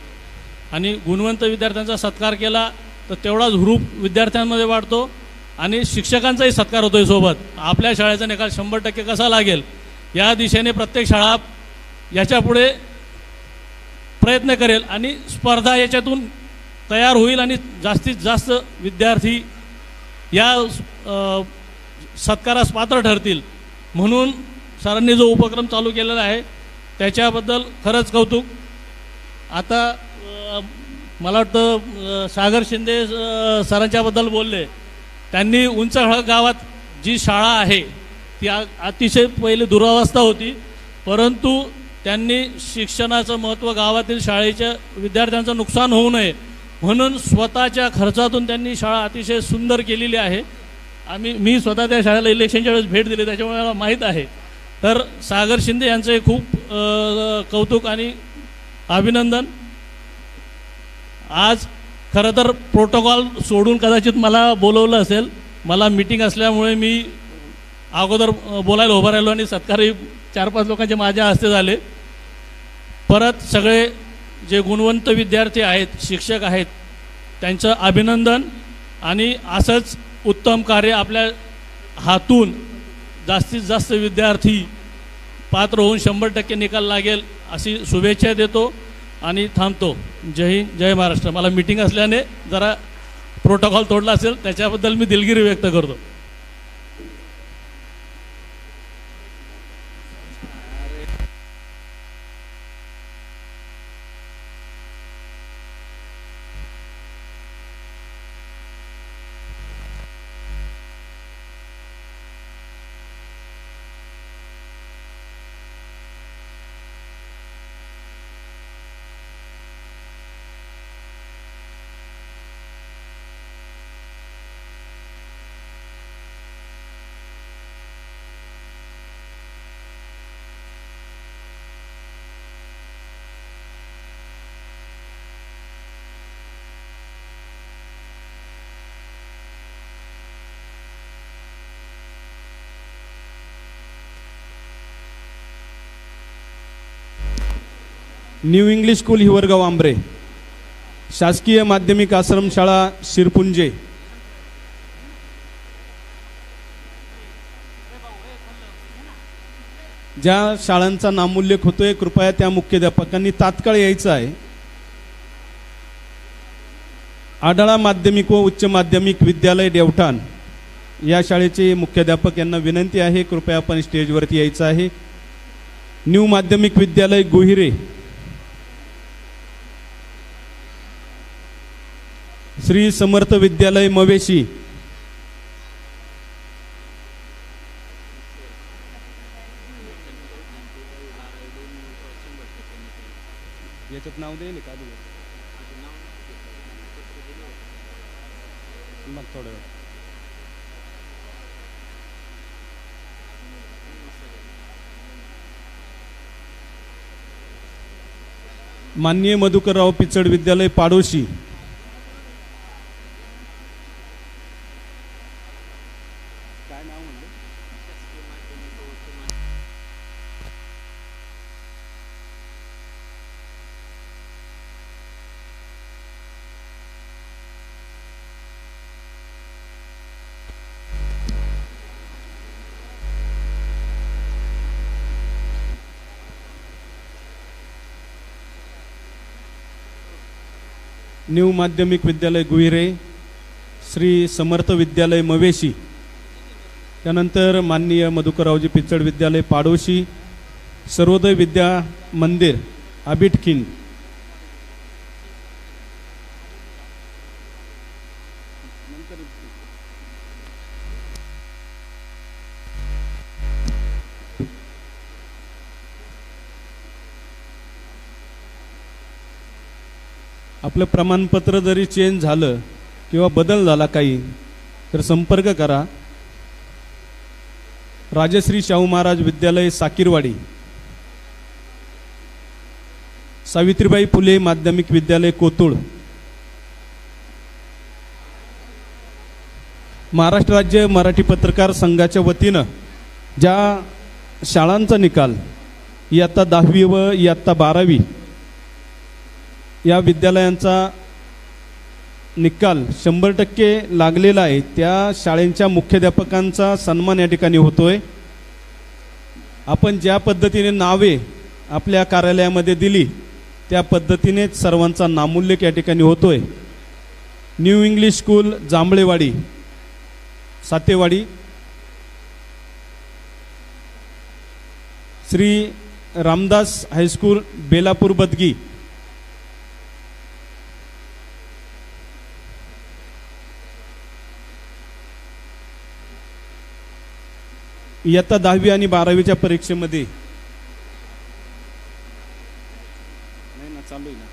आणि गुणवंत विद्यार्थ्यांचा सत्कार केला तर तेवढाच हुरूप विद्यार्थ्यांमध्ये वाढतो आणि शिक्षकांचाही सत्कार होतोय सोबत. आपल्या शाळेचा निकाल 100% कसा लागेल या दिशेने प्रत्येक शाळा याच्यापुढे प्रयत्न करेल आणि स्पर्धा याच्यातून तयार होईल आणि जास्तीत जास्त विद्यार्थी या सत्कारास पात्र ठरतील. म्हणून सरांनी जो उपक्रम चालू केलेला आहे त्याच्याबद्दल खरंच कौतुक. आता मला वाटतं सागर शिंदे सरांच्याबद्दल बोलले. त्यांनी उंचखळ गावात जी शाळा आहे ती अतिशय पहिले दुरावस्था होती, परंतु त्यांनी शिक्षणाचं महत्त्व गावातील शाळेच्या विद्यार्थ्यांचं नुकसान होऊ नये म्हणून स्वतःच्या खर्चातून त्यांनी शाळा अतिशय सुंदर केलेली आहे. मी स्वतः त्या शाळेला इलेक्शनच्या वेळेस भेट दिली, त्याच्यामुळे मला माहीत आहे. तर सागर शिंदे यांचे खूप कौतुक आणि अभिनंदन. आज खरं तर प्रोटोकॉल सोडून कदाचित मला बोलवलं असेल, मला मीटिंग असल्यामुळे मी अगोदर बोलायला उभं राहिलो आणि सत्कारही 4-5 लोकांचे माझ्या हस्ते झाले. परत सगळे जे गुणवंत विद्यार्थी आहेत, शिक्षक आहेत, त्यांचं अभिनंदन. आणि असंच उत्तम कार्य आपल्या हातून जास्तीत जास्त विद्यार्थी पात्र होऊन 100% निकाल लागेल अशी शुभेच्छा देतो आणि थांबतो. जय हिंद, जय महाराष्ट्र. मला मीटिंग असल्याने जरा प्रोटोकॉल तोडला असेल त्याच्याबद्दल मी दिलगिरी व्यक्त करतो. New English school Hiwargaon Ambre, शासकीय माध्यमिक आश्रमशाळा शिरपुंजे, ज्या शाळांचा नामोल्लेख होतोय कृपया त्या मुख्याध्यापकांनी तात्काळ यायचं आहे. आढळा माध्यमिक व उच्च माध्यमिक विद्यालय देवठाण या शाळेचे मुख्याध्यापक यांना विनंती आहे कृपया आपण स्टेजवरती यायचं आहे. न्यू माध्यमिक विद्यालय गोहिरे, श्री समर्थ विद्यालय मवेशी, याच्यात नाव दे का मग थोडं माननीय मधुकरराव पिचड विद्यालय पाडोशी, न्यू माध्यमिक विद्यालय गुहिरे, श्री समर्थ विद्यालय मवेशी, त्यानंतर माननीय मधुकररावजी पिचड विद्यालय पाडोशी, सर्वोदय विद्या मंदिर आबिटखिंड, आपलं प्रमाणपत्र जरी चेंज झालं किंवा बदल झाला काही तर संपर्क करा. राजश्री शाहू महाराज विद्यालय साकीरवाडी, सावित्रीबाई फुले माध्यमिक विद्यालय कोतुळ, महाराष्ट्र राज्य मराठी पत्रकार संघाच्या वतीनं ज्या शाळांचा निकाल इयत्ता 10वी व इयत्ता 12वी या विद्यालयांचा निकाल 100% लागलेला आहे त्या शाळेच्या मुख्याध्यापकांचा सन्मान या ठिकाणी होतोय. आपण ज्या पद्धतीने नावे आपल्या कार्यालयामध्ये दिली त्या पद्धतीनेच सर्वांचा नामोल्लेख या ठिकाणी होतोय. New English school Jambhalewadi Satewadi, Shri Ramdas high school Belapur Badgi, इयत्ता 10वी आणि 12वीच्या परीक्षेमध्ये नाही ना चालू आहे ना,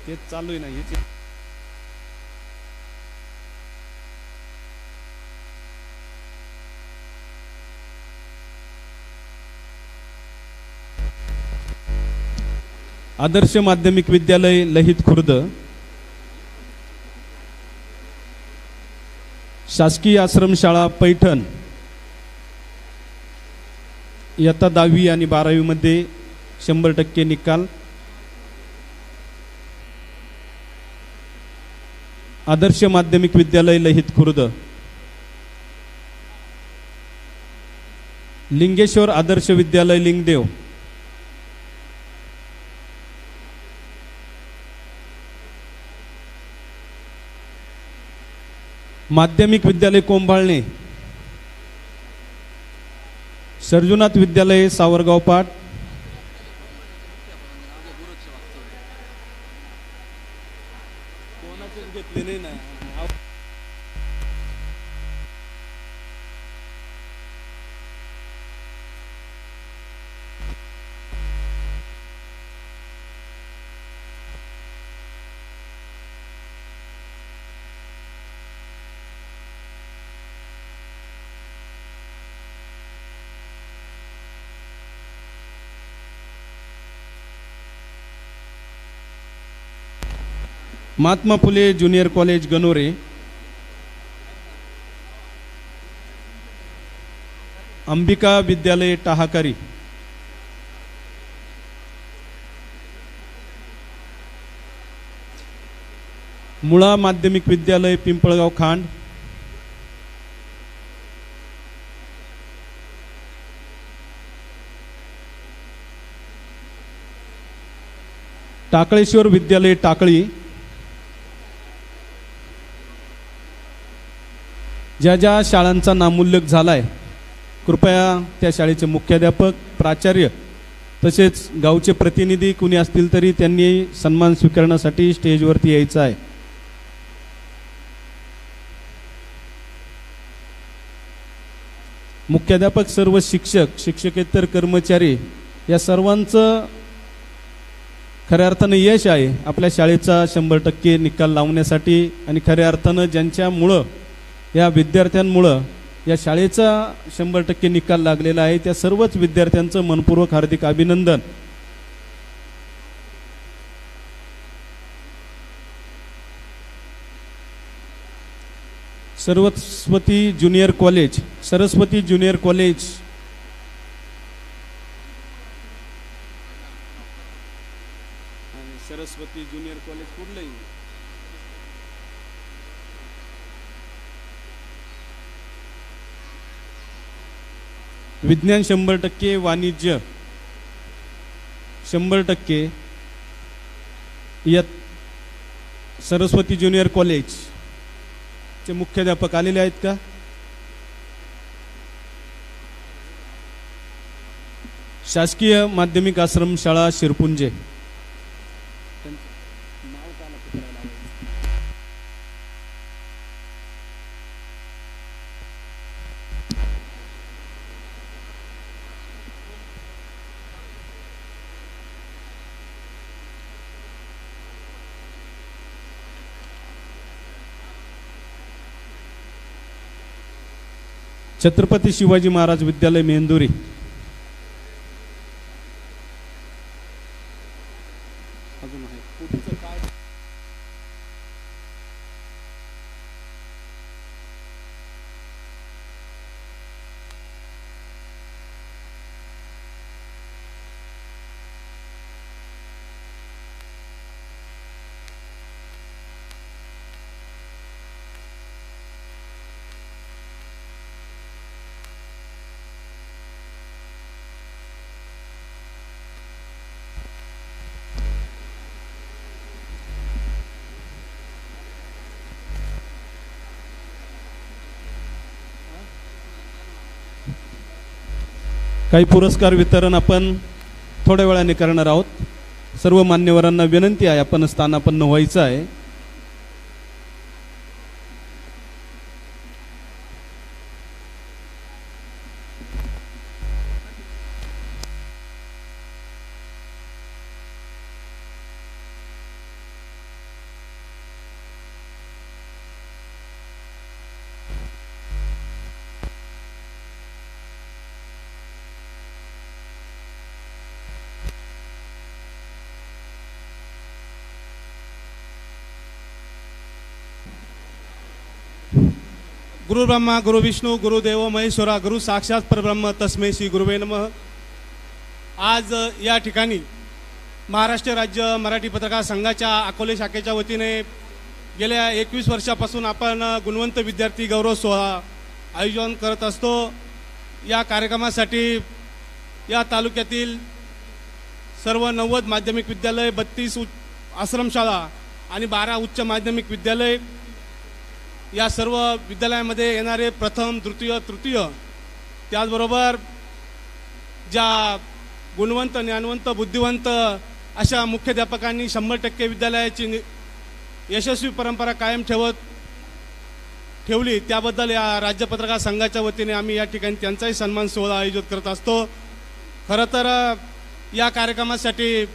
तेच चालू आहे ना हेच. आदर्श माध्यमिक विद्यालय लहित खुर्द, शासकीय आश्रमशाळा पैठण, इयत्ता 10वी आणि 12वी मध्ये 100% निकाल. आदर्श माध्यमिक विद्यालय लहित खुर्द, लिंगेश्वर आदर्श विद्यालय लिंगदेव, माध्यमिक विद्यालय कोंभाळणे, सर्जुनाथ विद्यालय सावरगाव पाट, महात्मा फुले ज्युनियर कॉलेज गणोरे, अंबिका विद्यालय टाहाकारी, मुळा माध्यमिक विद्यालय पिंपळगाव खांड, टाकळेश्वर विद्यालय टाकळी. ज्या ज्या शाळांचा नामोल्लेख झालाय कृपया त्या शाळेचे मुख्याध्यापक, प्राचार्य तसेच गावचे प्रतिनिधी कुणी असतील तरी त्यांनी सन्मान स्वीकारण्यासाठी स्टेजवरती यायचं आहे. मुख्याध्यापक, सर्व शिक्षक, शिक्षकेतर कर्मचारी या सर्वांचं खऱ्या अर्थानं यश आहे आपल्या शाळेचा 100% निकाल लावण्यासाठी. आणि खऱ्या अर्थानं ज्यांच्यामुळं, या विद्यार्थ्यांमुळं या शाळेचा 100% निकाल लागलेला आहे त्या सर्वच विद्यार्थ्यांचं मनपूर्वक हार्दिक अभिनंदन. Saraswati junior college, Saraswati junior college Saraswati junior college कुठलंही विज्ञान 100%, वाणिज्य 100%. सरस्वती ज्युनियर कॉलेज चे मुख्याध्यापक आलेले आहेत का? शासकीय माध्यमिक आश्रमशाळा शिरपुंजे, छत्रपती शिवाजी महाराज विद्यालय मेंदुरी, काही पुरस्कार वितरण आपण थोड्या वेळाने करणार आहोत. सर्व मान्यवरांना विनंती आहे आपण स्थानापन्न व्हायचं आहे. गुरु ब्रह्मा गुरु विष्णू गुरुदेव महेश्वरा गुरु साक्षात परब्रह्म तस्मै श्री गुरुवे नमः. आज या ठिकाणी महाराष्ट्र राज्य मराठी पत्रकार संघाच्या अकोले शाखेच्या वतीने गेल्या 21 वर्षापासून आपण गुणवंत विद्यार्थी गौरव सोहळा आयोजन करत असतो. या कार्यक्रमासाठी या तालुक्यातील सर्व 90 माध्यमिक विद्यालय, 32 आश्रमशाळा आणि 12 उच्च माध्यमिक विद्यालय, या सर्व विद्यालयामध्ये येणारे प्रथम, द्वितीय, तृतीय, त्याचबरोबर ज्या गुणवंत, ज्ञानवंत, बुद्धिवंत अशा मुख्याध्यापकांनी 100% विद्यालयाची यशस्वी परंपरा कायम ठेवली, त्याबद्दल या राज्य पत्रकार संघाच्या वतीने आम्ही या ठिकाणी त्यांचाही सन्मान सोहळा आयोजित करत असतो. खरं तर या कार्यक्रमासाठी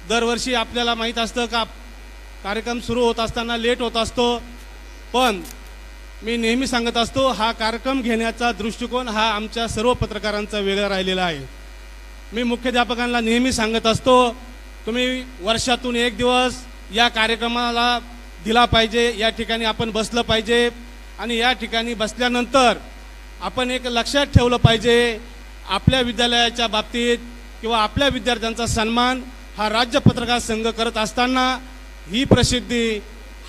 दरवर्षी आपल्याला माहीत असतं का कार्यक्रम सुरू होत असताना लेट होत असतो, पण मी नेहमी सांगत असतो हा कार्यक्रम घेण्याचा दृष्टिकोन हा आमच्या सर्व पत्रकारांचा वेगळा राहिलेला आहे. मी मुख्याध्यापकांना नेहमी सांगत असतो तुम्ही वर्षातून एक दिवस या कार्यक्रमाला दिला पाहिजे, या ठिकाणी आपण बसलं पाहिजे आणि या ठिकाणी बसल्यानंतर आपण एक लक्षात ठेवलं पाहिजे आपल्या विद्यालयाच्या बाबतीत किंवा आपल्या विद्यार्थ्यांचा सन्मान हा राज्य पत्रकार संघ करत असताना ही प्रसिद्धी,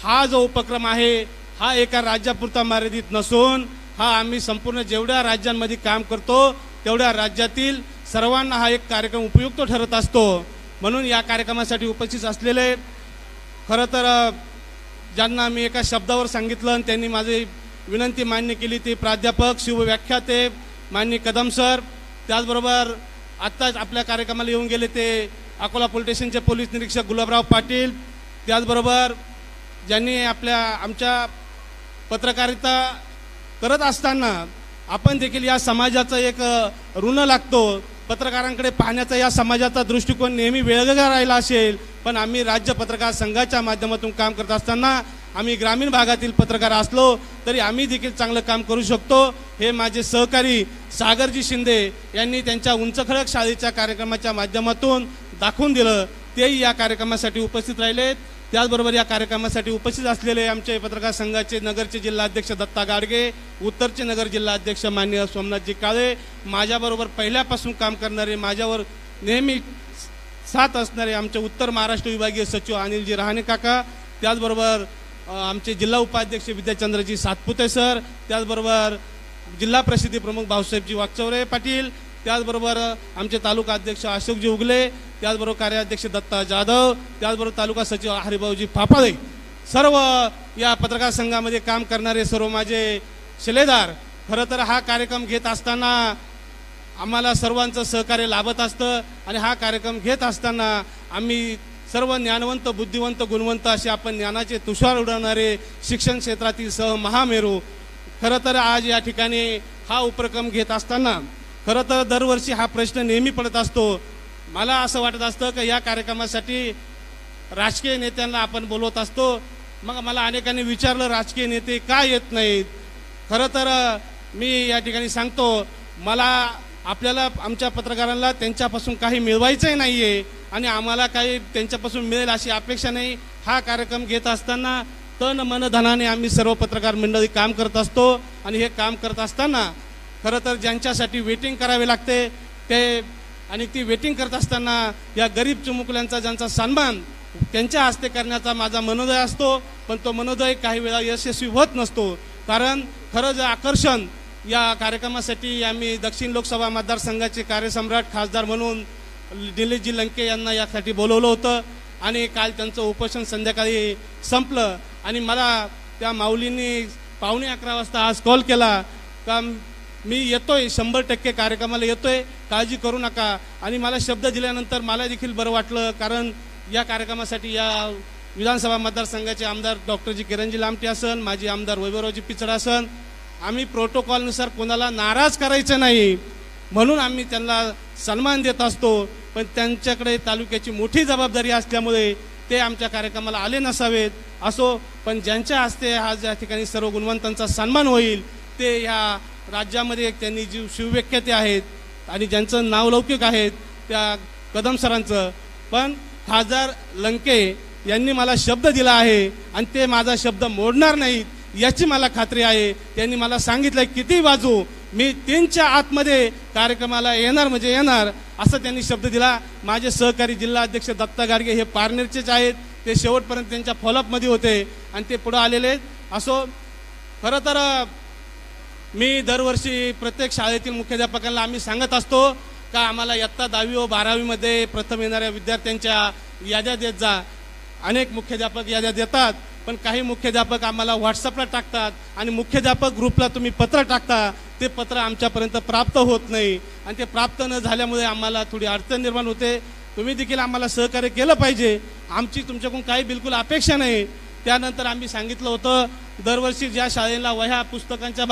हा जो उपक्रम आहे हा एका राज्यापुरता मर्यादित नसून हा आम्ही संपूर्ण जेवढ्या राज्यांमध्ये काम करतो तेवढ्या राज्यातील सर्वांना हा एक कार्यक्रम उपयुक्त ठरत असतो. म्हणून या कार्यक्रमासाठी उपस्थित असलेले खरं तर ज्यांना मी एका शब्दावर सांगितलं आणि त्यांनी माझी विनंती मान्य केली ते प्राध्यापक शिवव्याख्याते माननीय कदम सर, त्याचबरोबर आत्ताच आपल्या कार्यक्रमाला येऊन गेले ते अकोला पोलीस स्टेशनचे पोलीस निरीक्षक गुलाबराव पाटील, त्याचबरोबर ज्यांनी आमच्या पत्रकारिता करत असताना आपण देखील या समाजाचा एक ऋण लागतो. पत्रकारांकडे पाहण्याचा या समाजाचा दृष्टिकोन नेहमी वेगळा राहिला असेल, पण आम्ही राज्य पत्रकार संघाच्या माध्यमातून काम करत असताना आम्ही ग्रामीण भागातील पत्रकार असलो तरी आम्ही देखील चांगलं काम करू शकतो. हे माझे सहकारी सागरजी शिंदे यांनी त्यांच्या उंच खडक शाळेच्या कार्यक्रमाच्या माध्यमातून दाखवून दिलं. तेही या कार्यक्रमासाठी उपस्थित राहिलेत. त्याचबरोबर या कार्यक्रमासाठी उपस्थित असलेले आमचे पत्रकार संघाचे नगरचे जिल्हाध्यक्ष दत्ता गाडगे, उत्तरचे नगर जिल्हाध्यक्ष माननीय सोमनाथजी काळे, माझ्याबरोबर पहिल्यापासून काम करणारे, माझ्यावर नेहमी साथ असणारे आमचे उत्तर महाराष्ट्र विभागीय सचिव अनिलजी रहाणे काका, त्याचबरोबर आमचे जिल्हा उपाध्यक्ष विद्याचंद्रजी सातपुते सर, त्याचबरोबर जिल्हा प्रसिद्धी प्रमुख भाऊसाहेबजी वागचौरे पाटील, त्याचबरोबर आमचे तालुका अध्यक्ष अशोकजी उगले, त्याचबरोबर कार्याध्यक्ष दत्ता जाधव, त्याचबरोबर तालुका सचिव हरिभाऊजी फापाळे, सर्व या पत्रकार संघामध्ये काम करणारे सर्व माझे शिलेदार. खरं तर हा कार्यक्रम घेत असताना आम्हाला सर्वांचं सहकार्य लाभत असतं आणि हा कार्यक्रम घेत असताना आम्ही सर्व ज्ञानवंत, बुद्धिवंत, गुणवंत असे आपण ज्ञानाचे तुषार उडवणारे शिक्षण क्षेत्रातील सह महामेरू. खरं तर आज या ठिकाणी हा उपक्रम घेत असताना खरं तर दरवर्षी हा प्रश्न नेहमी पडत असतो. मला असं वाटत असतं की या कार्यक्रमासाठी राजकीय नेत्यांना आपण बोलवत असतो. मग मला अनेकांनी विचारलं राजकीय नेते का येत नाहीत. खरं तर मी या ठिकाणी सांगतो मला आपल्याला आमच्या पत्रकारांना त्यांच्यापासून काही मिळवायचंही नाही आहे आणि आम्हाला काही त्यांच्यापासून मिळेल अशी अपेक्षा नाही. हा कार्यक्रम घेत असताना तन मन धनाने आम्ही सर्व पत्रकार मंडळी काम करत असतो आणि हे काम करत असताना खरं तर ज्यांच्यासाठी वेटिंग करावे लागते ते आणि ती वेटिंग करत असताना या गरीब चिमुकल्यांचा ज्यांचा सन्मान त्यांच्या हस्ते करण्याचा माझा मनोदय असतो, पण तो मनोदय काही वेळा यशस्वी होत नसतो. कारण खरं जे आकर्षण या कार्यक्रमासाठी आम्ही दक्षिण लोकसभा मतदारसंघाचे कार्यसम्राट खासदार म्हणून निलेशजी लंके यांना यासाठी बोलवलं होतं आणि काल त्यांचं उपोषण संध्याकाळी संपलं आणि मला त्या माऊलींनी 11:15 वाजता आज कॉल केला का मी येतोय, 100% कार्यक्रमाला येतोय, काळजी करू नका. आणि मला शब्द दिल्यानंतर मला देखील बरं वाटलं, कारण या कार्यक्रमासाठी या विधानसभा मतदारसंघाचे आमदार डॉक्टर किरणजी लामटे असन, माजी आमदार वैभवरावजी पिचड असन, आम्ही प्रोटोकॉलनुसार कोणाला नाराज करायचं नाही म्हणून आम्ही त्यांना सन्मान देत असतो. पण त्यांच्याकडे तालुक्याची मोठी जबाबदारी असल्यामुळे ते आमच्या कार्यक्रमाला आले नसावेत. असो, पण ज्यांच्या हस्ते हा ज्या ठिकाणी सर्व गुणवंतांचा सन्मान होईल ते ह्या राज्यामध्ये त्यांनी जी शिवव्याख्याते आहेत आणि ज्यांचं नावलौकिक आहेत त्या कदम सरांचं. पण खासदार लंके यांनी मला शब्द दिला आहे आणि ते माझा शब्द मोडणार नाहीत याची मला खात्री आहे. त्यांनी मला सांगितलं किती वाजू मी 3च्या आतमध्ये कार्यक्रमाला येणार म्हणजे येणार असं त्यांनी शब्द दिला. माझे सहकारी जिल्हा अध्यक्ष दत्ता गाडगे हे पारनेरचेच आहेत, ते शेवटपर्यंत त्यांच्या फॉलोअपमध्ये होते आणि ते पुढे आलेले आहेत. असो, खरं तर मी दरवर्षी प्रत्येक शाळेतील मुख्याध्यापकांना आम्ही सांगत असतो का आम्हाला इयत्ता 10वी व 12वीमध्ये प्रथम येणाऱ्या विद्यार्थ्यांच्या याद्या देत जा. अनेक मुख्याध्यापक याद्या देतात, पण काही मुख्याध्यापक आम्हाला व्हॉट्सअपला टाकतात आणि मुख्याध्यापक ग्रुपला तुम्ही पत्र टाकता, ते पत्र आमच्यापर्यंत प्राप्त होत नाही आणि ते प्राप्त न झाल्यामुळे आम्हाला थोडी अडचण निर्माण होते. तुम्ही देखील आम्हाला सहकार्य केलं पाहिजे, आमची तुमच्याकडून काही बिलकुल अपेक्षा नाही. त्यानंतर आम्ही सांगितलं होतं दरवर्षी ज्या शाळेला वह्या पुस्तकांच्या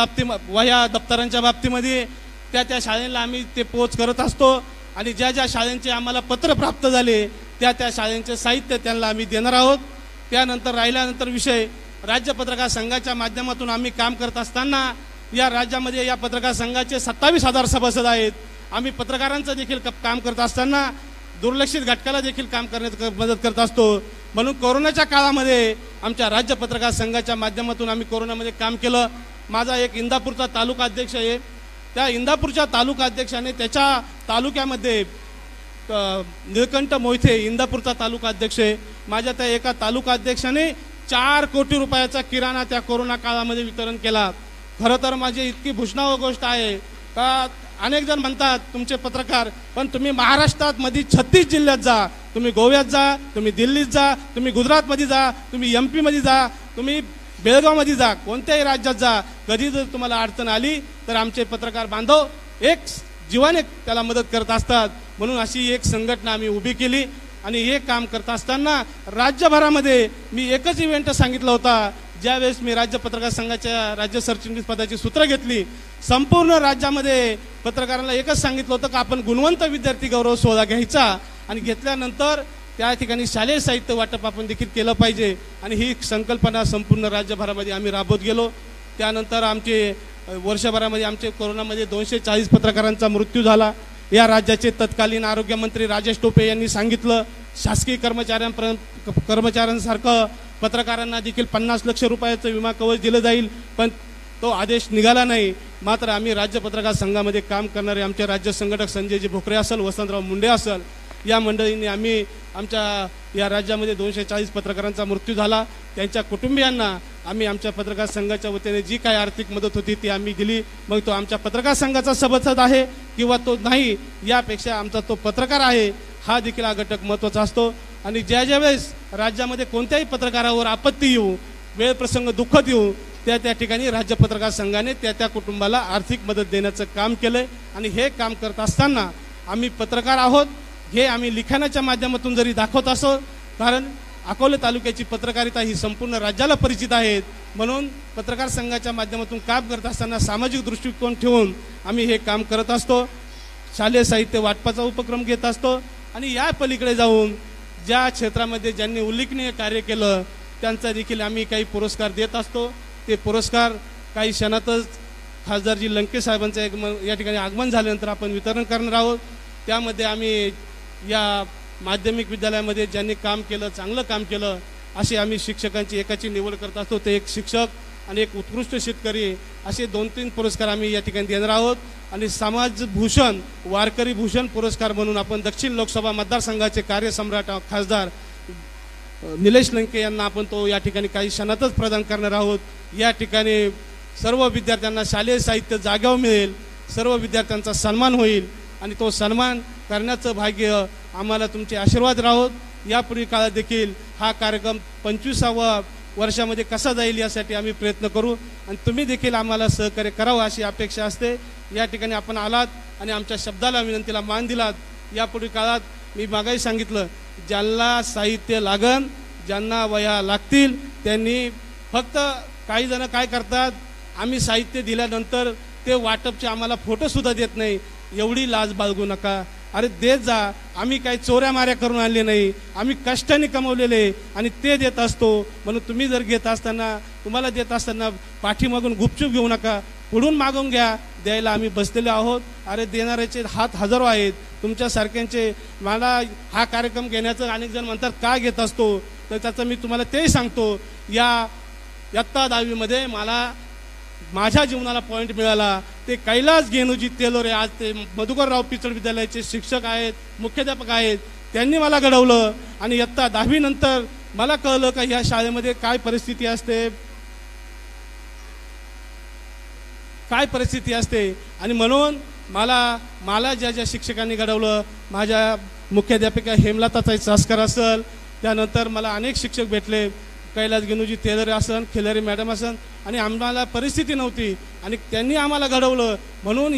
वह्या दप्तरांच्या बाबतीमध्ये त्या शाळेला आम्ही ते पोच करत असतो आणि ज्या शाळांचे आम्हाला पत्र प्राप्त झाले त्या शाळांचे साहित्य त्यांना आम्ही देणार आहोत. त्यानंतर राहिल्यानंतर विषय राज्य पत्रकार संघाच्या माध्यमातून आम्ही काम करत असताना या राज्यामध्ये या पत्रकार संघाचे 27,000 सभासद आहेत. आम्ही पत्रकारांचं देखील काम करत असताना दुर्लक्षित घटकाला देखील काम करण्यात मदत करत असतो. म्हणून कोरोनाच्या काळामध्ये आमच्या राज्य पत्रकार संघाच्या माध्यमातून आम्ही कोरोनामध्ये काम केलं. माझा एक इंदापूरचा तालुका अध्यक्ष आहे, त्या इंदापूरच्या तालुका अध्यक्षाने त्याच्या तालुक्यामध्ये निळकंठ मोहिते इंदापूरचा तालुका अध्यक्ष आहे, माझ्या त्या एका तालुका अध्यक्षाने 4 कोटी रुपयाचा किराणा त्या कोरोना काळामध्ये वितरण केला. खरं तर माझी इतकी भूषणावह गोष्ट आहे का अनेक जण म्हणतात तुमचे पत्रकार, पण तुम्ही महाराष्ट्रात मध्ये 36 जिल्ह्यात जा, तुम्ही गोव्यात जा, तुम्ही दिल्लीत जा, तुम्ही गुजरातमध्ये जा, तुम्ही MP मध्ये जा, तुम्ही बेळगावमध्ये जा, कोणत्याही राज्यात जा, कधी जर तुम्हाला अडचण आली तर आमचे पत्रकार बांधव एक जीवाने त्याला मदत करत असतात. म्हणून अशी एक संघटना आम्ही उभी केली आणि हे काम करत असताना राज्यभरामध्ये मी एकच इव्हेंट सांगितला होता. ज्यावेळेस मी राज्य पत्रकार संघाच्या राज्य सरचिटणीस पदाची सूत्र घेतली, संपूर्ण राज्यामध्ये पत्रकारांना एकच सांगितलं होतं की आपण गुणवंत विद्यार्थी गौरव सोहळा घ्यायचा आणि घेतल्यानंतर त्या ठिकाणी शालेय साहित्य वाटप आपण देखील केलं पाहिजे आणि ही संकल्पना संपूर्ण राज्यभरामध्ये आम्ही राबवत गेलो. त्यानंतर आमचे वर्षभरामध्ये आमचे कोरोनामध्ये 240 पत्रकारांचा मृत्यू झाला. या राज्याचे तत्कालीन आरोग्यमंत्री राजेश टोपे यांनी सांगितलं शासकीय कर्मचाऱ्यांसारखं पत्रकारांना देखील 50 लाख रुपयाचं विमा कवच दिलं जाईल, पण तो आदेश निघाला नाही. मात्र आम्ही राज्य पत्रकार संघामध्ये काम करणारे आमचे राज्य संघटक संजयजी भोकरे असेल, वसंतराव मुंडे असेल, या मंडळींनी आम्ही आमच्या या राज्यामध्ये 240 पत्रकारांचा मृत्यू झाला. त्यांच्या कुटुंबियांना आम्ही आमच्या पत्रकार संघाच्या वतीने जी काही आर्थिक मदत होती ती आम्ही दिली. मग तो आमच्या पत्रकार संघाचा सभासद आहे किंवा तो नाही, यापेक्षा आमचा तो पत्रकार आहे हा देखील हा घटक महत्त्वाचा असतो. आणि ज्या वेळेस राज्यामध्ये कोणत्याही पत्रकारावर आपत्ती येऊ, वेळ प्रसंग दुःखद येऊ, त्या ठिकाणी राज्य पत्रकार संघाने त्या कुटुंबाला आर्थिक मदत देण्याचं काम केलंय. आणि हे काम करत असताना आम्ही पत्रकार आहोत हे आम्ही लिखाणाच्या माध्यमातून जरी दाखवत असो, कारण अकोले तालुक्याची पत्रकारिता ही संपूर्ण राज्याला परिचित आहे. म्हणून पत्रकार संघाच्या माध्यमातून काम करत असताना सामाजिक दृष्टिकोन ठेवून आम्ही हे काम करत असतो. शालेय साहित्य वाटपाचा उपक्रम घेत असतो आणि या पलीकडे जाऊन ज्या क्षेत्रामध्ये ज्यांनी उल्लेखनीय कार्य केलं त्यांचा देखील आम्ही काही पुरस्कार देत असतो. ते पुरस्कार काही क्षणातच खासदारजी लंके साहेबांचं या ठिकाणी आगमन झाल्यानंतर आपण वितरण करणार आहोत. त्यामध्ये आम्ही या माध्यमिक विद्यालयामध्ये ज्यांनी काम केलं, चांगलं काम केलं, असे आम्ही शिक्षकांची एकाची निवड करत असतो. ते एक शिक्षक आणि एक उत्कृष्ट शेतकरी असे 2-3 पुरस्कार आम्ही या ठिकाणी देणार आहोत. आणि समाजभूषण, वारकरी भूषण पुरस्कार म्हणून आपण दक्षिण लोकसभा मतदारसंघाचे कार्यसम्राट खासदार निलेश लंके यांना आपण तो या ठिकाणी काही क्षणातच प्रदान करणार आहोत. या ठिकाणी सर्व विद्यार्थ्यांना शालेय साहित्य जाग्यावर मिळेल, सर्व विद्यार्थ्यांचा सन्मान होईल आणि तो सन्मान करण्याचं भाग्य आम्हाला तुमचे आशीर्वाद राहोत. यापूर्वी काळात देखील हा कार्यक्रम 25व्या वर्षामध्ये कसा जाईल यासाठी आम्ही प्रयत्न करू आणि तुम्ही देखील आम्हाला सहकार्य करावं अशी अपेक्षा असते. या ठिकाणी आपण आलात आणि आमच्या शब्दाला विनंतीला मान दिलात. यापुढील काळात मी मागाही सांगितलं, ज्यांना साहित्य लागन, ज्यांना वह्या लागतील त्यांनी फक्त, काही जण काय करतात, आम्ही साहित्य दिल्यानंतर ते वाटपचे आम्हाला फोटोसुद्धा देत नाही. एवढी लाज बाळगू नका. अरे देत जा. आम्ही काही चोऱ्या माऱ्या करून आणले नाही, आम्ही कष्टाने कमवलेले आणि ते देत असतो. म्हणून तुम्ही जर घेत असताना, तुम्हाला देत असताना पाठीमागून गुपचूप घेऊ नका, पुढून मागून घ्या. द्यायला आम्ही बसलेलो आहोत. अरे देणाऱ्याचे हात हजारो आहेत, तुमच्यासारख्यांचे. मला हा कार्यक्रम घेण्याचं अनेक जण म्हणतात का घेत असतो, तर त्याचं मी तुम्हाला तेही सांगतो. इयत्ता 10वीमध्ये मला माझ्या जीवनाला पॉईंट मिळाला. ते कैलास गेनुजी तेलोरे, आज ते मधुकरराव पिचड विद्यालयाचे शिक्षक आहेत, मुख्याध्यापक आहेत, त्यांनी मला घडवलं. आणि इयत्ता 10वी नंतर मला कळलं का ह्या शाळेमध्ये काय परिस्थिती असते, काय परिस्थिती असते. आणि म्हणून मला ज्या शिक्षकांनी घडवलं, माझ्या मुख्याध्यापिका हेमलताताई चास्कर असेल, त्यानंतर मला अनेक शिक्षक भेटले, कैलास गेनुजी तेलरे असन, खिलारी मॅडम असन, आणि आम्हाला परिस्थिती नव्हती आणि त्यांनी आम्हाला घडवलं. म्हणून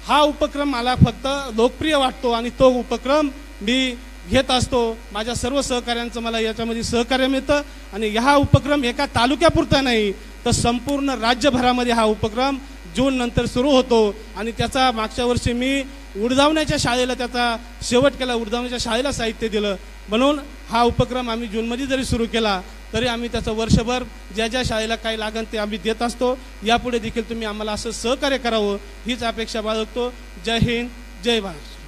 हा उपक्रम मला फक्त लोकप्रिय वाटतो आणि तो उपक्रम मी घेत असतो. माझ्या सर्व सहकाऱ्यांचं मला याच्यामध्ये सहकार्य मिळतं. आणि हा उपक्रम एका तालुक्यापुरता नाही, तर संपूर्ण राज्यभरामध्ये हा उपक्रम जून नंतर सुरू होतो. आणि त्याचा मागच्या वर्षी मी उडजावण्याच्या शाळेला त्याचा शेवट केला, उडजावण्याच्या शाळेला साहित्य दिलं. म्हणून हा उपक्रम आम्ही जूनमध्ये जरी सुरू केला तरी आम्ही त्याचं वर्षभर ज्या शाळेला काय लागन ते आम्ही देत असतो. यापुढे देखील तुम्ही आम्हाला असं सहकार्य करावं हीच अपेक्षा बाळगतो. जय हिंद, जय भारत.